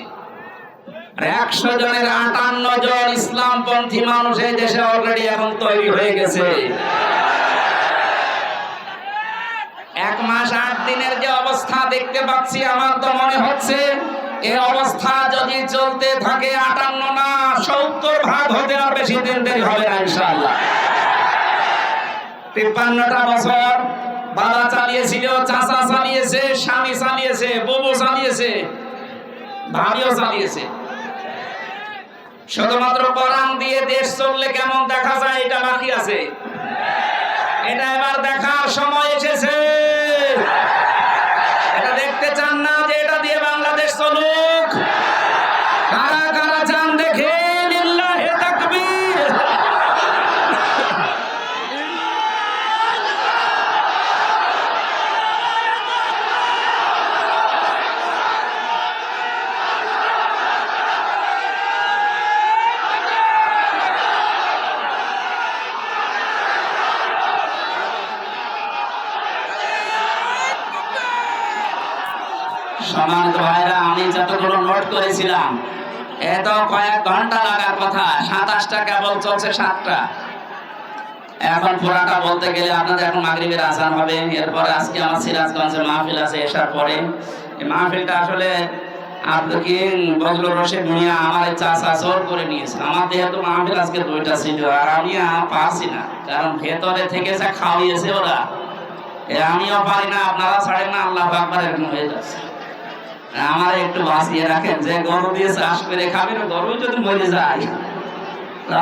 100 জনের 58 জন ইসলামপন্থী মানুষ এই দেশে অলরেডি এখন তৈরি হয়ে গেছে। 1 মাস 8 দিনের যে অবস্থা দেখতে পাচ্ছি, আমার তো মনে হচ্ছে এই অবস্থা যদি চলতে থাকে 58 না 70 হতে আর বেশি দিন দেরি হবে না ইনশাআল্লাহ। 53টা বছর বাবা চালিয়েছিল, চাচা চালিয়েছে, স্বামী চালিয়েছে, বউ চালিয়েছে, ভাবিও চালিয়েছে। শুধুমাত্র কোরআন দিয়ে দেশ চললে কেমন দেখা যায় এটা বাকি আছে। এটা এবার দেখার সময় এসেছে। এটা দেখতে চান না যে এটা দিয়ে বাংলাদেশ চলুক? কারা কারা চান দেখে লিল্লাহি তাকবীর। সম্মানিত ভাইরা, আমি যতগুলো নোট করেছিলাম এত কয়েক ঘন্টা লাগার কথা, 27টা কেবল চলছে, 7টা। এখন পুরাটা বলতে গেলে আপনাদের এখন মাগরিবের আজান হবে, এরপরে আজকে আমার সিরাজগঞ্জে মাহফিল আছে এসার পরে। এই মাহফিলটা আসলে আপনি কি বজলুর রশিদ মিয়া আমার চাচা জোর করে নিয়েছে। আমার যেহেতু মাহফিল আজকে 2টা ছিল, আর আমি পারছি না, কারণ ভেতরে থেকে যা খাওয়িয়েছে ওরা, আমিও পারি না, আপনারা ছাড়েন না, আল্লাহ আকবার, এরকম হয়ে যাচ্ছে। আমার একটু বাঁচিয়ে রাখেন, যে গরু দিয়ে চাষ করে খাবেন, গরু যদি মরে যায়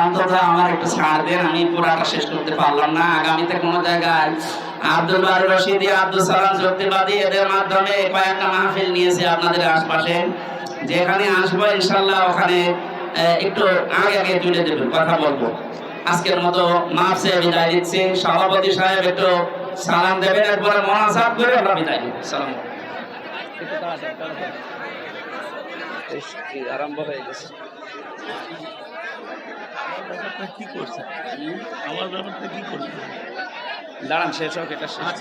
অন্তত আমার একটু ছাড় দেন, আমি পুরাটা শেষ করতে পারলাম না। আগামীতে কোনো জায়গায় আব্দুল বারী রশিদি, আব্দুল সালাম যুক্তিবাদী, এদের মাধ্যমে কয়েকটা মাহফিল নিয়েছে আপনাদের আশপাশে, যেখানে আসবো ইনশাল্লাহ ওখানে একটু আগে আগে তুলে দেবেন, কথা বলবো। আজকের মতো মাফ চেয়ে বিদায় দিচ্ছি। সভাপতি সাহেব একটু সালাম দেবেন, এরপরে মোনাজাত করে আমরা বিদায় দিব। সালাম। আরম্ভ হয়ে গেছে। কি করছে আমার ব্যাপারটা কি করছে? দাঁড়ান, শেষ হোক, এটা শেষ।